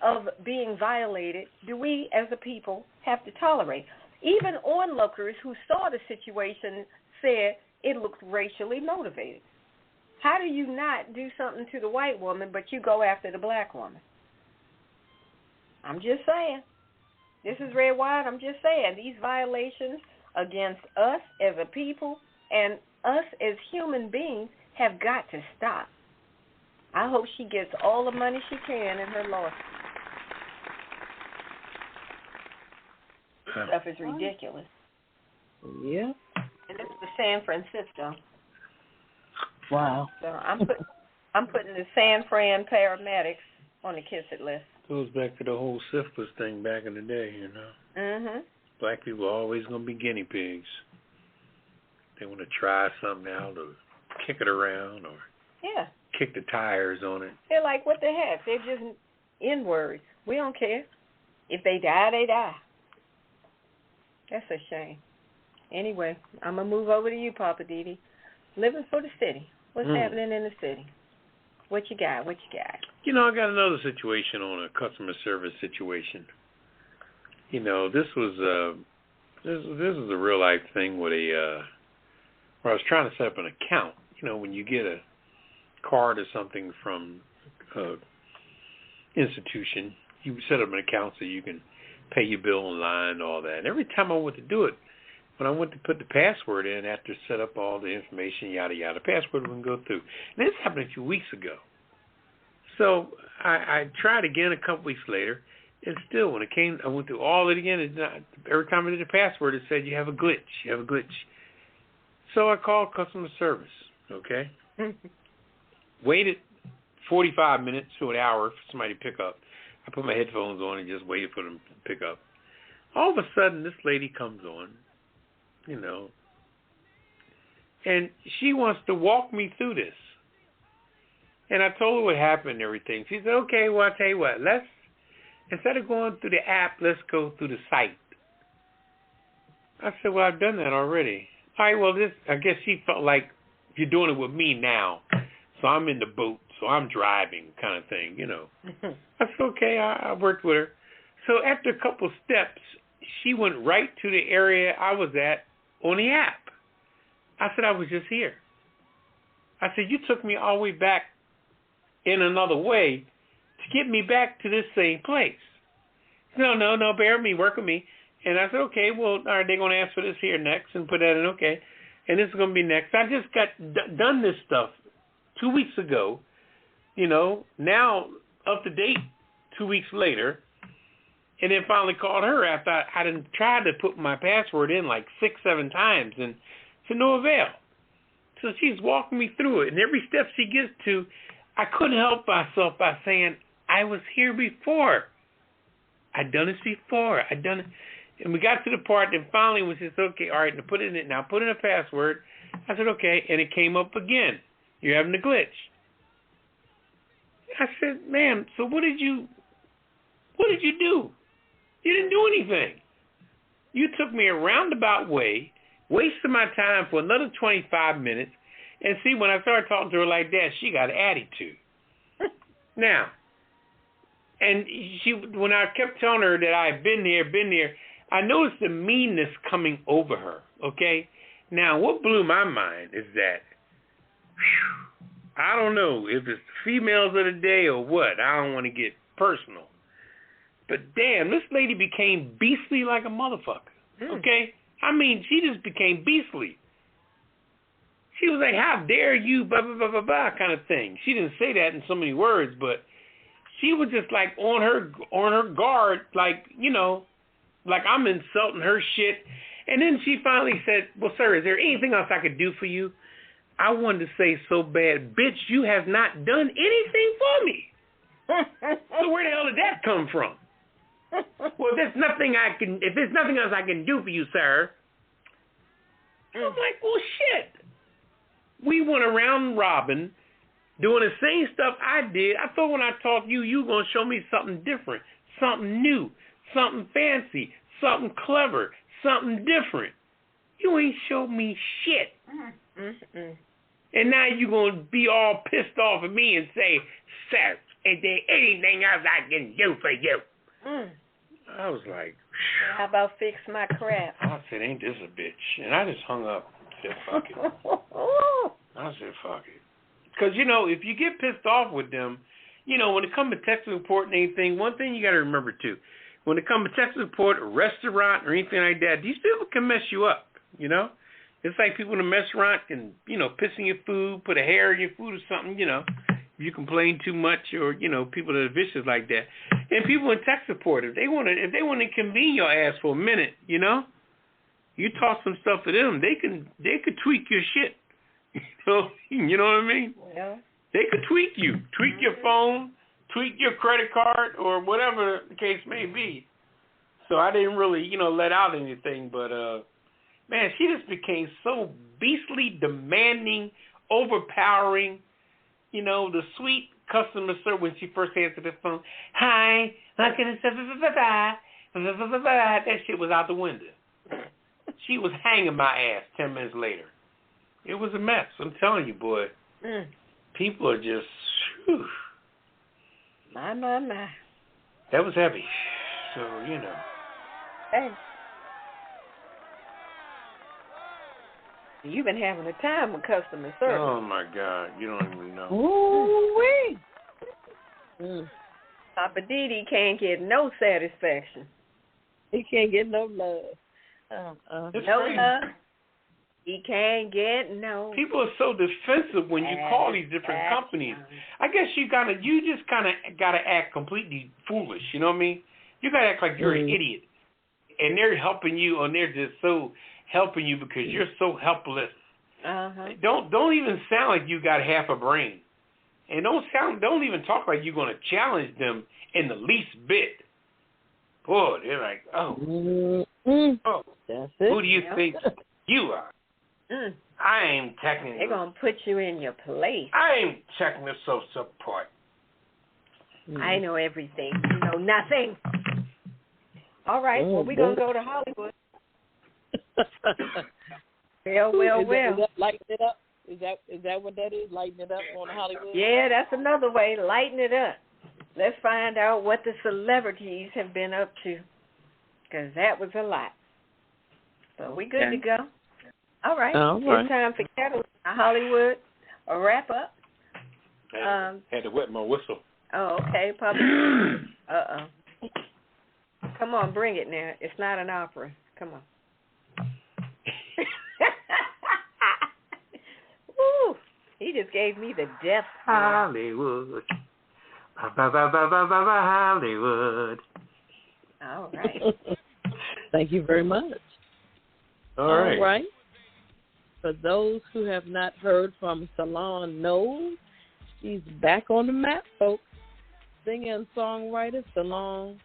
Speaker 4: of being violated do we as a people have to tolerate? Even onlookers who saw the situation said it looked racially motivated. How do you not do something to the white woman, but you go after the black woman? I'm just saying. This is Redwine. I'm just saying. These violations against us as a people and us as human beings have got to stop. I hope she gets all the money she can in her lawsuit. This stuff is ridiculous.
Speaker 3: Yeah.
Speaker 4: And this is San Francisco.
Speaker 3: Wow.
Speaker 4: So I'm putting the San Fran paramedics on the kiss it list.
Speaker 2: Goes back to the whole syphilis thing back in the day, you know.
Speaker 4: Mhm.
Speaker 2: Black people are always going to be guinea pigs. They want to try something out or kick it around or kick the tires on it.
Speaker 4: They're like, what the heck? They're just N-words. We don't care. If they die, they die. That's a shame. Anyway, I'm going to move over to you, Poppa DD. Living for the city. What's happening in the city? What you got?
Speaker 2: You know, I got another situation on a customer service situation. You know, this was a real life thing with where I was trying to set up an account. You know, when you get a card or something from institution, you set up an account so you can pay your bill online and all that. And every time I went to do it, when I went to put the password in after set up all the information, yada, yada, the password wouldn't go through. And this happened a few weeks ago. So I tried again a couple weeks later, and still when it came, I went through all it again. Every time I did the password, it said, you have a glitch. So I called customer service, okay? Waited 45 minutes to an hour for somebody to pick up. I put my headphones on and just waited for them to pick up. All of a sudden, this lady comes on, you know, and she wants to walk me through this. And I told her what happened and everything. She said, okay, well, I'll tell you what. Instead of going through the app, let's go through the site. I said, well, I've done that already. All right, well, I guess she felt like you're doing it with me now. So I'm in the boat, so I'm driving kind of thing, you know. I said, okay, I worked with her. So after a couple of steps, she went right to the area I was at on the app. I said, I was just here. I said, you took me all the way back in another way to get me back to this same place. No, bear with me, work with me. And I said, okay, well, are they going to ask for this here next and put that in? Okay. And this is going to be next. I just got done this stuff 2 weeks ago, you know, now up to date 2 weeks later, and then finally called her after I done tried to put my password in like 6-7 times and to no avail. So she's walking me through it, and every step she gets to, I couldn't help myself by saying, I was here before. I'd done this before. I'd done it. And we got to the part that finally when she said, okay, all right, now put in a password. I said, okay, and it came up again. You're having a glitch. I said, ma'am, so what did you do? You didn't do anything. You took me a roundabout way, wasted my time for another 25 minutes, and see, when I started talking to her like that, she got an attitude. Now, and when I kept telling her that I had been there, I noticed the meanness coming over her, okay? Now, what blew my mind is that, I don't know if it's the females of the day or what. I don't want to get personal. But damn, this lady became beastly like a motherfucker, okay? I mean, she just became beastly. She was like, how dare you, blah, blah, blah, blah, blah, kind of thing. She didn't say that in so many words, but she was just like on her guard, like, you know, like I'm insulting her shit. And then she finally said, well, sir, is there anything else I could do for you? I wanted to say so bad, bitch, you have not done anything for me. So where the hell did that come from? Well, if there's nothing else I can do for you, sir. I was like, well, shit. We went around robin, doing the same stuff I did. I thought when I talked to you, you were going to show me something different, something new, something fancy, something clever, something different. You ain't showed me shit. And now you're going to be all pissed off at me and say, sir, is there anything else I can do for you? I was like,
Speaker 4: how about fix my crap?
Speaker 2: I said, ain't this a bitch? And I just hung up and said, fuck it. I said, fuck it. Because, if you get pissed off with them, when it comes to text report and anything, one thing you got to remember, too. When it comes to text report, a restaurant, or anything like that, these people can mess you up, It's like people in a restaurant can, piss in your food, put a hair in your food or something, if you complain too much or, people that are vicious like that. And people in tech support, if they want to convene your ass for a minute, you toss some stuff at them, they could tweak your shit. You know what I mean?
Speaker 4: Yeah.
Speaker 2: They could tweak your phone, tweak your credit card, or whatever the case may be. So I didn't really, let out anything, but man, she just became so beastly, demanding, overpowering. The sweet customer service when she first answered the phone. Hi, how can I say that shit was out the window. She was hanging my ass 10 minutes later. It was a mess. I'm telling you, boy. People are just, whew.
Speaker 4: My.
Speaker 2: That was heavy. So,
Speaker 4: Hey. You've been having a time with customer service.
Speaker 2: Oh, my God. You don't even know.
Speaker 3: Ooh-wee.
Speaker 4: Poppa DD can't get no satisfaction.
Speaker 3: He can't get no love.
Speaker 2: It's
Speaker 4: No
Speaker 2: crazy.
Speaker 4: love. He can't get no.
Speaker 2: People are so defensive when you call these different companies. I guess you just kind of gotta act completely foolish. You know what I mean? You gotta act like you're an idiot, and they're helping you, or they're just so helping you because you're so helpless. Don't even sound like you got half a brain, and don't even talk like you're gonna challenge them in the least bit. Boy, they're like, oh,
Speaker 3: that's it.
Speaker 2: Who do you think you are? I ain't technical.
Speaker 4: They're going to put you in your place.
Speaker 2: I ain't technical support.
Speaker 4: I know everything. You know nothing. All right, well, we're going to go to Hollywood. Well.
Speaker 3: Is that lighten it up? Is that what that is? Lighten it up on Hollywood?
Speaker 4: Yeah, that's another way. Lighten it up. Let's find out what the celebrities have been up to, because that was a lot. So we good to go. All right. It's time for Ketel Hollywood. A wrap up.
Speaker 2: Had to wet my whistle.
Speaker 4: Oh, okay, Papa. Come on, bring it now. It's not an opera. Come on. Woo! He just gave me the death.
Speaker 2: Hollywood. Hollywood.
Speaker 4: All right.
Speaker 3: Thank you very much.
Speaker 2: All right.
Speaker 3: For those who have not heard from Salon Knowles, she's back on the map, folks. Singer and songwriter Salon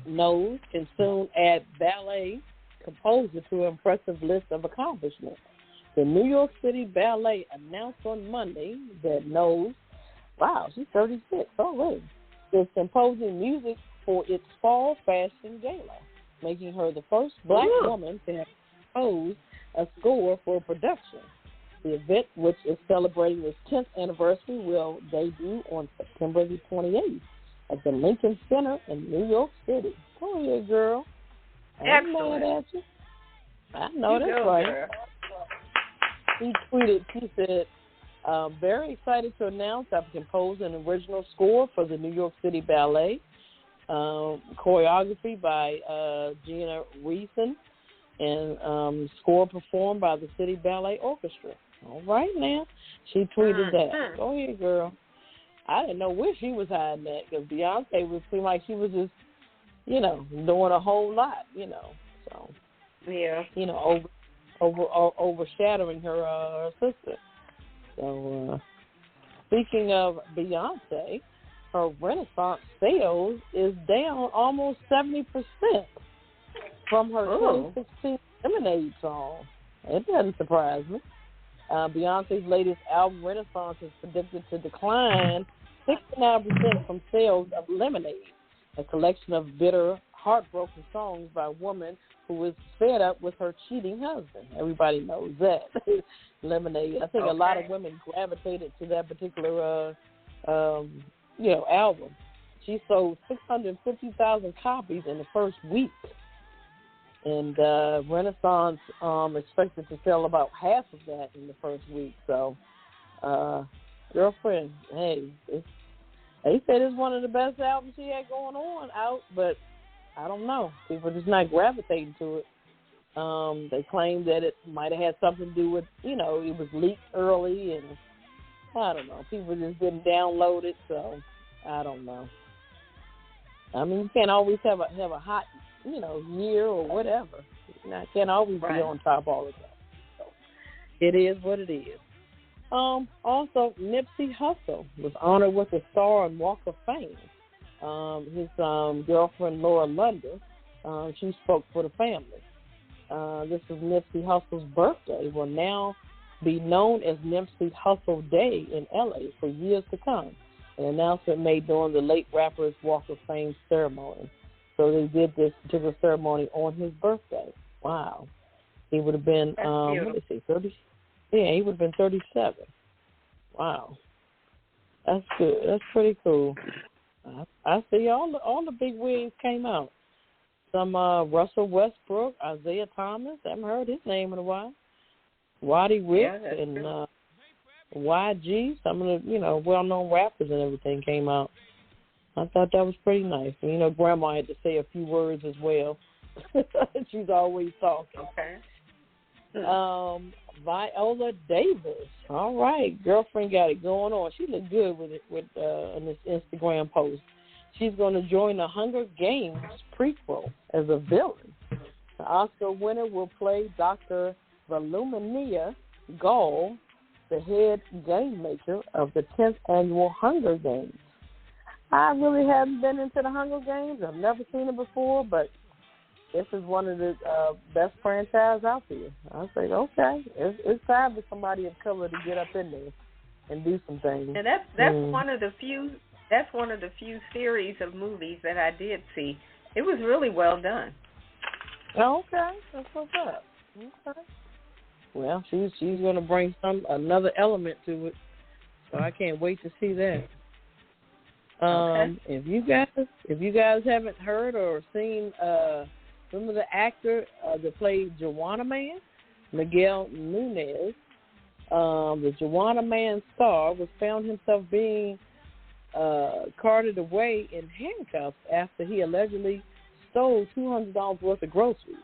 Speaker 3: Knowles can soon add ballet composer to her impressive list of accomplishments. The New York City Ballet announced on Monday that Knowles, wow, she's 36 already, is composing music for its fall fashion gala, making her the first black woman to have composed a score for a production. The event, which is celebrating its 10th anniversary, will debut on September the 28th at the Lincoln Center in New York City. Go ahead, girl.
Speaker 4: Excellent.
Speaker 3: I know that's right. Girl. She tweeted, she said, very excited to announce I've composed an original score for the New York City Ballet, choreography by Gina Reeson, and score performed by the City Ballet Orchestra. All right, now. She tweeted that. Go ahead, girl. I didn't know where she was hiding at, because Beyonce would seem like she was just, doing a whole lot, So,
Speaker 4: yeah.
Speaker 3: Overshadowing her sister. So, speaking of Beyonce, her Renaissance sales is down almost 70% from her 2016 Lemonade song. It doesn't surprise me. Beyonce's latest album, Renaissance, is predicted to decline 69% from sales of Lemonade, a collection of bitter, heartbroken songs by a woman who is fed up with her cheating husband. Everybody knows that. Lemonade. I think a lot of women gravitated to that particular, album. She sold 650,000 copies in the first week. And Renaissance expected to sell about half of that in the first week. So girlfriend. Hey, they said it's one of the best albums she had going on out, but I don't know. People are just not gravitating to it. They claim that it might have had something to do with, it was leaked early, and I don't know. People just didn't download it, so I don't know. I mean, you can't always have a hot, year or whatever. You can't always be on top all the time. So it is what it is. Also, Nipsey Hussle was honored with a star and Walk of Fame. His girlfriend, Laura London, she spoke for the family. This is Nipsey Hussle's birthday. Will now be known as Nipsey Hussle Day in L.A. for years to come. An announcement made during the late rapper's Walk of Fame ceremony. So they did this particular ceremony on his birthday. Wow. He would have been, 30? Yeah, he would have been 37. Wow. That's good. That's pretty cool. I see all the big wigs came out. Some Russell Westbrook, Isaiah Thomas. I haven't heard his name in a while. Waddy Ricks and YG. Some of the well-known rappers and everything came out. I thought that was pretty nice. And, Grandma had to say a few words as well. She's always talking.
Speaker 4: Okay.
Speaker 3: Viola Davis. All right, girlfriend got it going on. She looked good with in this Instagram post. She's going to join the Hunger Games prequel as a villain. The Oscar winner will play Dr. Volumnia Gaul, the head game maker of the 10th annual Hunger Games. I really haven't been into the Hunger Games. I've never seen it before, but this is one of the best franchises out there. I was like, okay, it's time for somebody of color to get up in there and do some things.
Speaker 4: And that's one of the few. That's one of the few series of movies that I did see. It was really well done.
Speaker 3: Okay, that's what's up. Okay. Well, she's going to bring another element to it, so I can't wait to see that.
Speaker 4: Okay.
Speaker 3: If you guys haven't heard or seen, remember the actor that played Juwanna Mann, Miguel Nunez. The Juwanna Mann star was found himself being carted away in handcuffs after he allegedly stole $200 worth of groceries.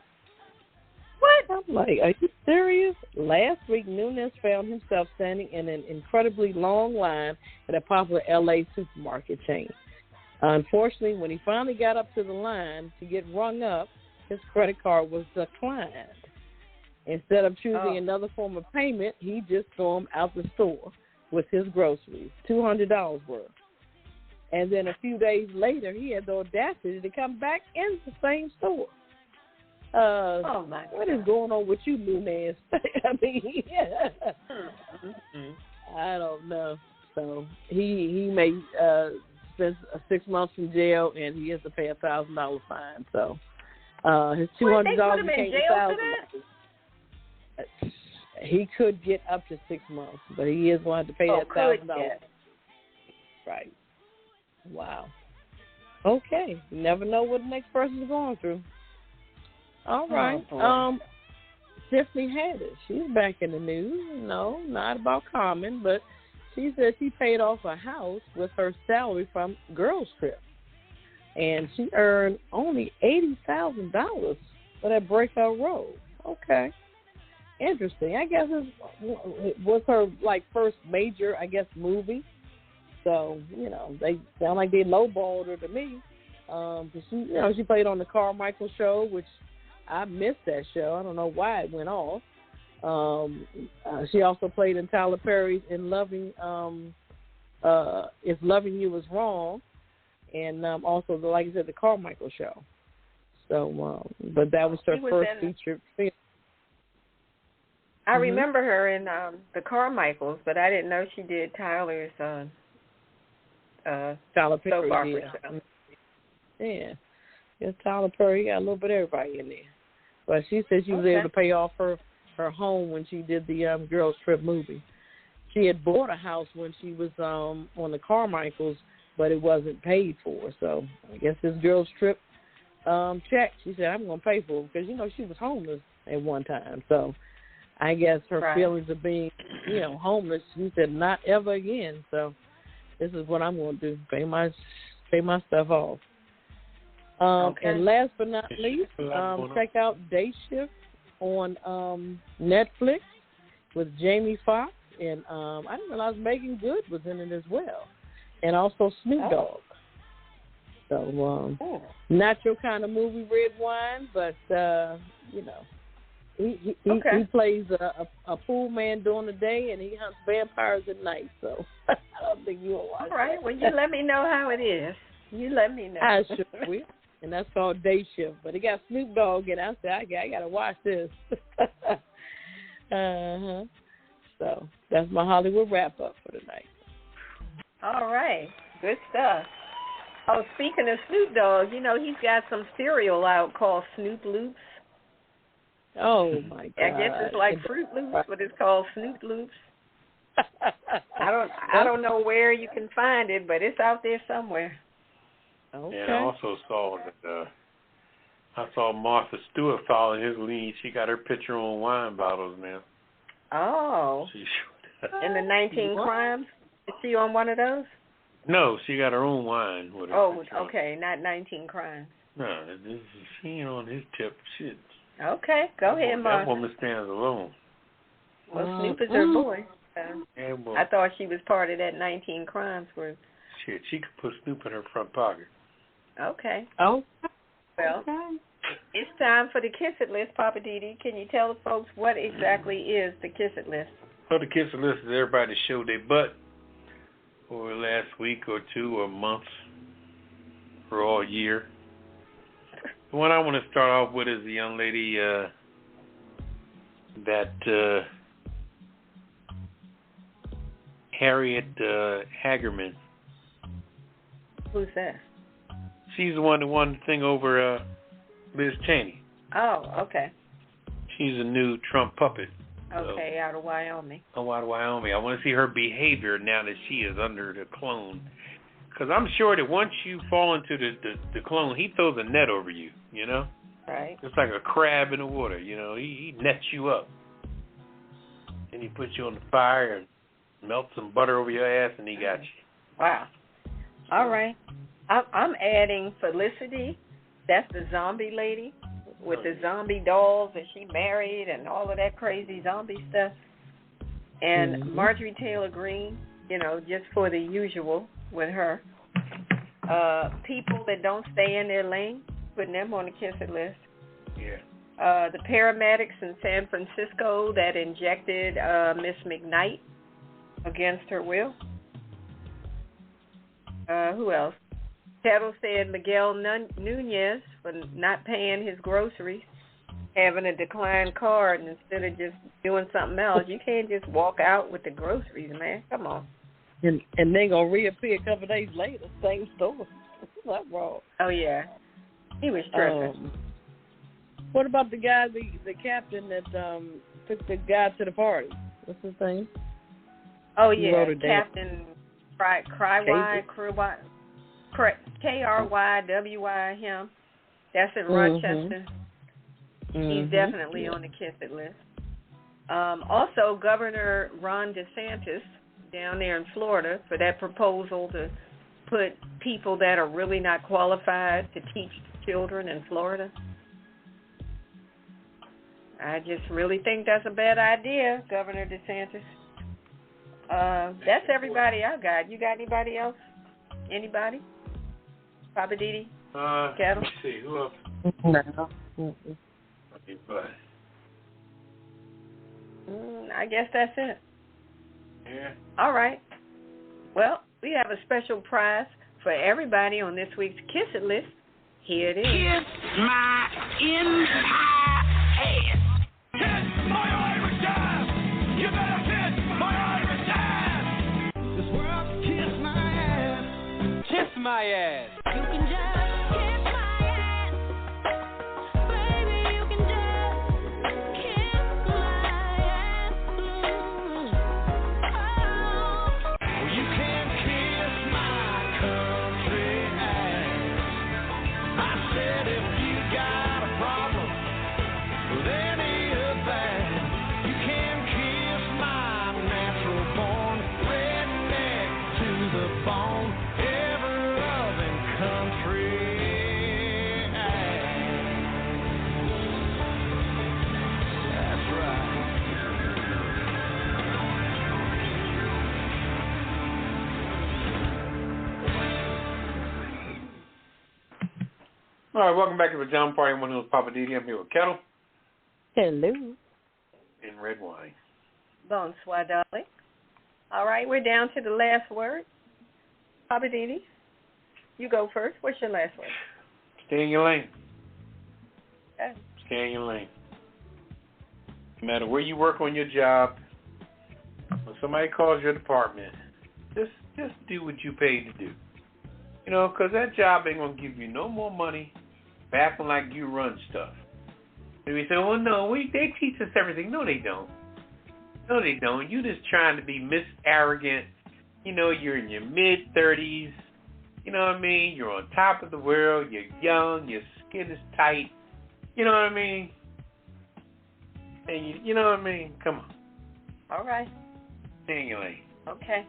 Speaker 3: What? I'm like, are you serious? Last week, Nunez found himself standing in an incredibly long line at a popular L.A. supermarket chain. Unfortunately, when he finally got up to the line to get rung up, his credit card was declined. Instead of choosing another form of payment, he just stormed out the store with his groceries, $200 worth. And then a few days later, he had the audacity to come back in the same store. What is going on with you, Nunez? I mean, I don't know. So he may spend 6 months in jail, and he has to pay $1,000 fine. So his $200 became $1,000. He could get up to 6 months, but he is going to have to pay that $1,000. Right. Wow. Okay. You never know what the next person's going through. All right. Tiffany Haddish, she's back in the news. No, not about Common, but she said she paid off a house with her salary from Girls Trip. And she earned only $80,000 for that breakout role. Okay. Interesting. I guess it was her, first major, movie. So, they sound like they lowballed her to me. She played on the Carmichael show, which I missed that show. I don't know why it went off. She also played in Tyler Perry's In Loving, If Loving You Is Wrong, and also, like I said, the Carmichael show. So, but that was her first featured film.
Speaker 4: I remember her in the Carmichaels, but I didn't know she did Tyler's
Speaker 3: Tyler Perry.
Speaker 4: soap opera show.
Speaker 3: Yeah. Yes, Tyler Perry got a little bit of everybody in there. But she said she was able to pay off her home when she did the Girls Trip movie. She had bought a house when she was on the Carmichaels, but it wasn't paid for. So I guess this Girls Trip check, she said, I'm going to pay for it because, she was homeless at one time. So I guess her
Speaker 4: Right.
Speaker 3: feelings of being, homeless. She said, not ever again. So this is what I'm going to do: pay my stuff off.
Speaker 4: Okay.
Speaker 3: And last but not least, check out Day Shift on Netflix with Jamie Foxx, and I didn't realize Megan Good was in it as well, and also Snoop Dogg. So not your kind of movie, Redwine, but he plays a pool man during the day and he hunts vampires at night. So I don't think you'll watch.
Speaker 4: All right. Well, you let me know how it is. You let me know.
Speaker 3: I sure will. And that's called Day Shift. But it got Snoop Dogg in it. I said, I got to watch this. So that's my Hollywood wrap-up for tonight.
Speaker 4: All right. Good stuff. Oh, speaking of Snoop Dogg, he's got some cereal out called Snoop Loops.
Speaker 3: Oh, my God.
Speaker 4: I guess it's like Fruit Loops, but it's called Snoop Loops. I don't know where you can find it, but it's out there somewhere.
Speaker 3: Okay.
Speaker 2: Yeah, I also saw that I saw Martha Stewart following his lead. She got her picture on wine bottles, man.
Speaker 4: Oh. In the 19 Crimes? Is she on one of those?
Speaker 2: No, she got her own wine with her.
Speaker 4: Oh, okay, not 19 Crimes.
Speaker 2: No, she ain't on his tip. Shit.
Speaker 4: Okay, go ahead, Martha.
Speaker 2: That woman stands alone.
Speaker 4: Well, Snoop is her boy.
Speaker 2: Yeah, boy.
Speaker 4: I thought she was part of that 19 Crimes group.
Speaker 2: Shit, she could put Snoop in her front pocket.
Speaker 4: Okay.
Speaker 3: Oh.
Speaker 4: Well, it's time for the Kiss It List, Poppa DD. Can you tell the folks what exactly is the Kiss It List?
Speaker 2: Well, the Kiss It List is everybody to show their butt over the last week or two or months or all year. The one I want to start off with is the young lady that Harriet Hagerman.
Speaker 4: Who's that?
Speaker 2: She's the one that won the thing over Liz Cheney.
Speaker 4: Oh, okay.
Speaker 2: She's a new Trump puppet.
Speaker 4: Okay, out of Wyoming.
Speaker 2: Oh, out of Wyoming. I want to see her behavior now that she is under the clone. Because I'm sure that once you fall into the clone, he throws a net over you,
Speaker 4: Right.
Speaker 2: It's like a crab in the water, He nets you up. Then he puts you on the fire and melts some butter over your ass, and he got you.
Speaker 4: Wow. All right. I'm adding Felicity. That's the zombie lady with the zombie dolls that she married and all of that crazy zombie stuff. And Marjorie Taylor Greene, just for the usual with her. People that don't stay in their lane, putting them on the Kiss It list.
Speaker 2: Yeah.
Speaker 4: The paramedics in San Francisco that injected Miss McKnight against her will. Who else? Ketel said Miguel Nunez for not paying his groceries, having a declined card instead of just doing something else. You can't just walk out with the groceries, man. Come on.
Speaker 3: And they're going to reappear a couple of days later, same store. That's wrong.
Speaker 4: Oh, yeah. He was tripping.
Speaker 3: What about the guy, the captain that took the guy to the party? What's his name?
Speaker 4: Oh, yeah, Captain Krywy, K-R-Y-W-Y, him. That's in Rochester. He's definitely on the Kiss It list. Also, Governor Ron DeSantis down there in Florida for that proposal to put people that are really not qualified to teach children in Florida. I just really think that's a bad idea, Governor DeSantis. That's everybody I got. You got anybody else? Anybody? Poppa DD? Ketel?
Speaker 2: Let me see. Who else?
Speaker 3: No.
Speaker 4: I guess that's it.
Speaker 2: Yeah.
Speaker 4: All right. Well, we have a special prize for everybody on this week's Kiss It list. Here it is.
Speaker 5: Kiss my entire ass. Kiss my Irish ass. You better kiss my Irish ass. This world can kiss my ass. Kiss my ass. You can just kiss my ass. Baby, you can just kiss my ass. Oh, you can kiss my country ass. I said if you got a problem with any of that, you can't
Speaker 2: All right, welcome back to Pajama Party. I'm one of those Poppa DD. I'm here with Ketel.
Speaker 3: Hello.
Speaker 2: And Redwine.
Speaker 4: Bonsoir, darling. All right, we're down to the last word. Poppa DD, you go first. What's your last word?
Speaker 2: Stay in your lane.
Speaker 4: Okay.
Speaker 2: Stay in your lane. No matter where you work on your job, when somebody calls your department, just do what you paid to do. You know, because that job ain't going to give you no more money for acting like you run stuff. And we say, oh, no, they teach us everything. No, they don't. No, they don't. You just trying to be Miss Arrogant. You know, you're in your mid-30s. You know what I mean? You're on top of the world. You're young. Your skin is tight. You know what I mean? And you know what I mean? Come on.
Speaker 4: All right.
Speaker 2: Anyway.
Speaker 4: Okay.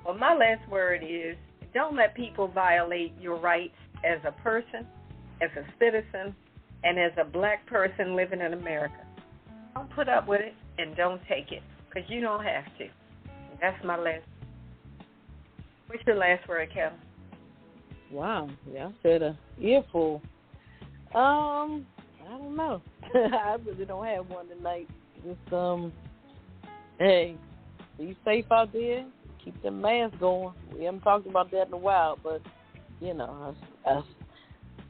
Speaker 4: Well, my last word is don't let people violate your rights as a person, as a citizen, and as a black person living in America. Don't put up with it and don't take it because you don't have to. That's my last. What's your last word, Ketel?
Speaker 3: Wow. Yeah, I said a earful. I don't know. I really don't have one tonight. Just, hey, be safe out there. Keep them masks going. We haven't talked about that in a while, but, you know, I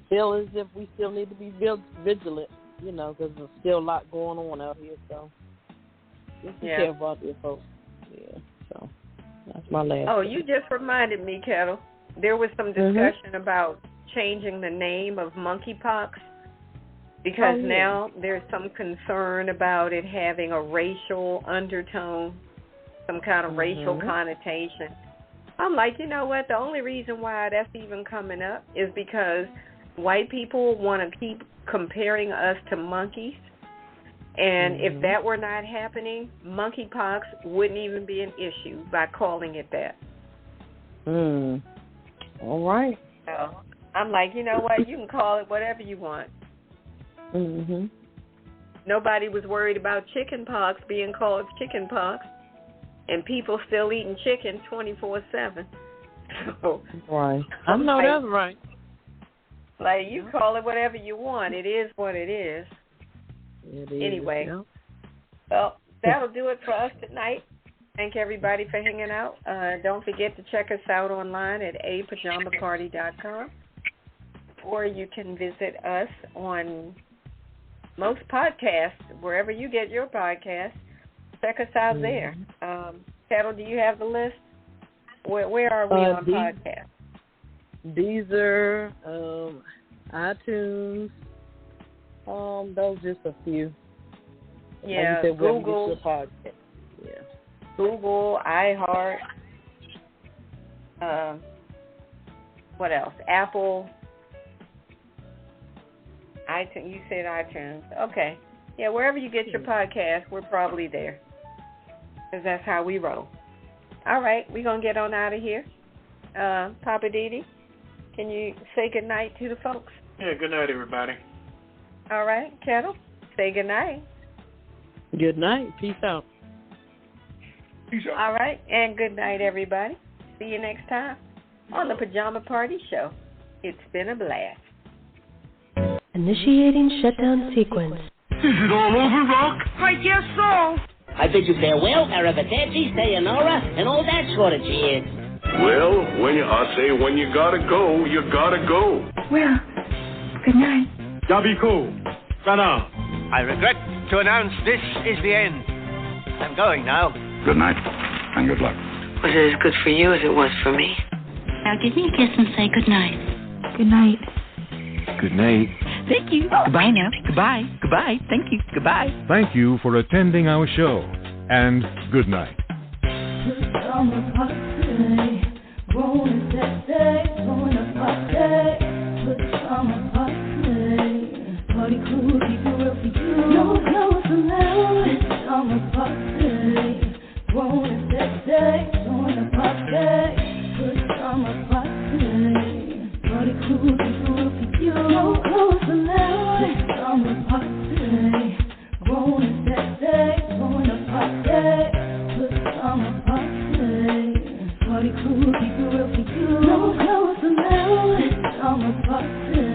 Speaker 3: feel as if we still need to be vigilant, you know, because there's still a lot going on out here. So just be careful out there, folks. Yeah, so that's my last.
Speaker 4: Oh, you just reminded me, Ketel. There was some discussion about changing the name of monkeypox because now there's some concern about it having a racial undertone, some kind of racial connotation. I'm like, you know what? The only reason why that's even coming up is because white people want to keep comparing us to monkeys. And if that were not happening, monkeypox wouldn't even be an issue by calling it that.
Speaker 3: All right.
Speaker 4: So I'm like, you know what? You can call it whatever you want. Nobody was worried about chicken pox being called chicken pox, and people still eating chicken 24/7. So,
Speaker 3: right. I know that's right.
Speaker 4: Like, you call it whatever you want. It is what it is.
Speaker 3: It is.
Speaker 4: Anyway,
Speaker 3: yeah.
Speaker 4: Well, that'll do it for us tonight. Thank everybody for hanging out. Don't forget to check us out online at apajamaparty.com, or you can visit us on most podcasts, wherever you get your podcasts. Check us out there. Ketel, do you have the list? Where are we on podcasts?
Speaker 3: Deezer, iTunes. Those just a few.
Speaker 4: Yeah,
Speaker 3: like you said,
Speaker 4: Google.
Speaker 3: Podcast. Yeah.
Speaker 4: Google, iHeart. What else? Apple. iTunes. You said iTunes. Okay. Yeah, wherever you get your podcast, we're probably there. Because that's how we roll. All right, we're going to get on out of here. Poppa DD, can you say good night to the folks?
Speaker 2: Yeah, good night, everybody.
Speaker 4: All right, Ketel, say good night.
Speaker 3: Good night. Peace out.
Speaker 2: Peace out.
Speaker 4: All right, and good night, everybody. See you next time on the Pajama Party Show. It's been a blast.
Speaker 1: Initiating shutdown sequence.
Speaker 5: Is it all over, Rock?
Speaker 6: I guess so.
Speaker 7: I bid you farewell, arrivederci, sayonara, and all that sort of cheers.
Speaker 8: Well, when you gotta go, you gotta go.
Speaker 6: Well, good night.
Speaker 5: Yabiko. Sana.
Speaker 9: I regret to announce this is the end. I'm going now.
Speaker 8: Good night, and good luck.
Speaker 10: Was it as good for you as it was for me?
Speaker 11: Now give me a kiss and say good night.
Speaker 6: Good night.
Speaker 8: Good night.
Speaker 11: Thank you. Goodbye now. Goodbye. Goodbye. Thank you. Goodbye.
Speaker 12: Thank you for attending our show, and good night.
Speaker 5: Party crew, people will be you. No clothes allowed. It's summer party. Rolling that day, throwing a party. Good summer party. Party crew, people will be you. No clothes allowed. It's summer party. Rolling that day, throwing a party. Good summer party. Party crew, people will be you. No clothes allowed. It's summer party.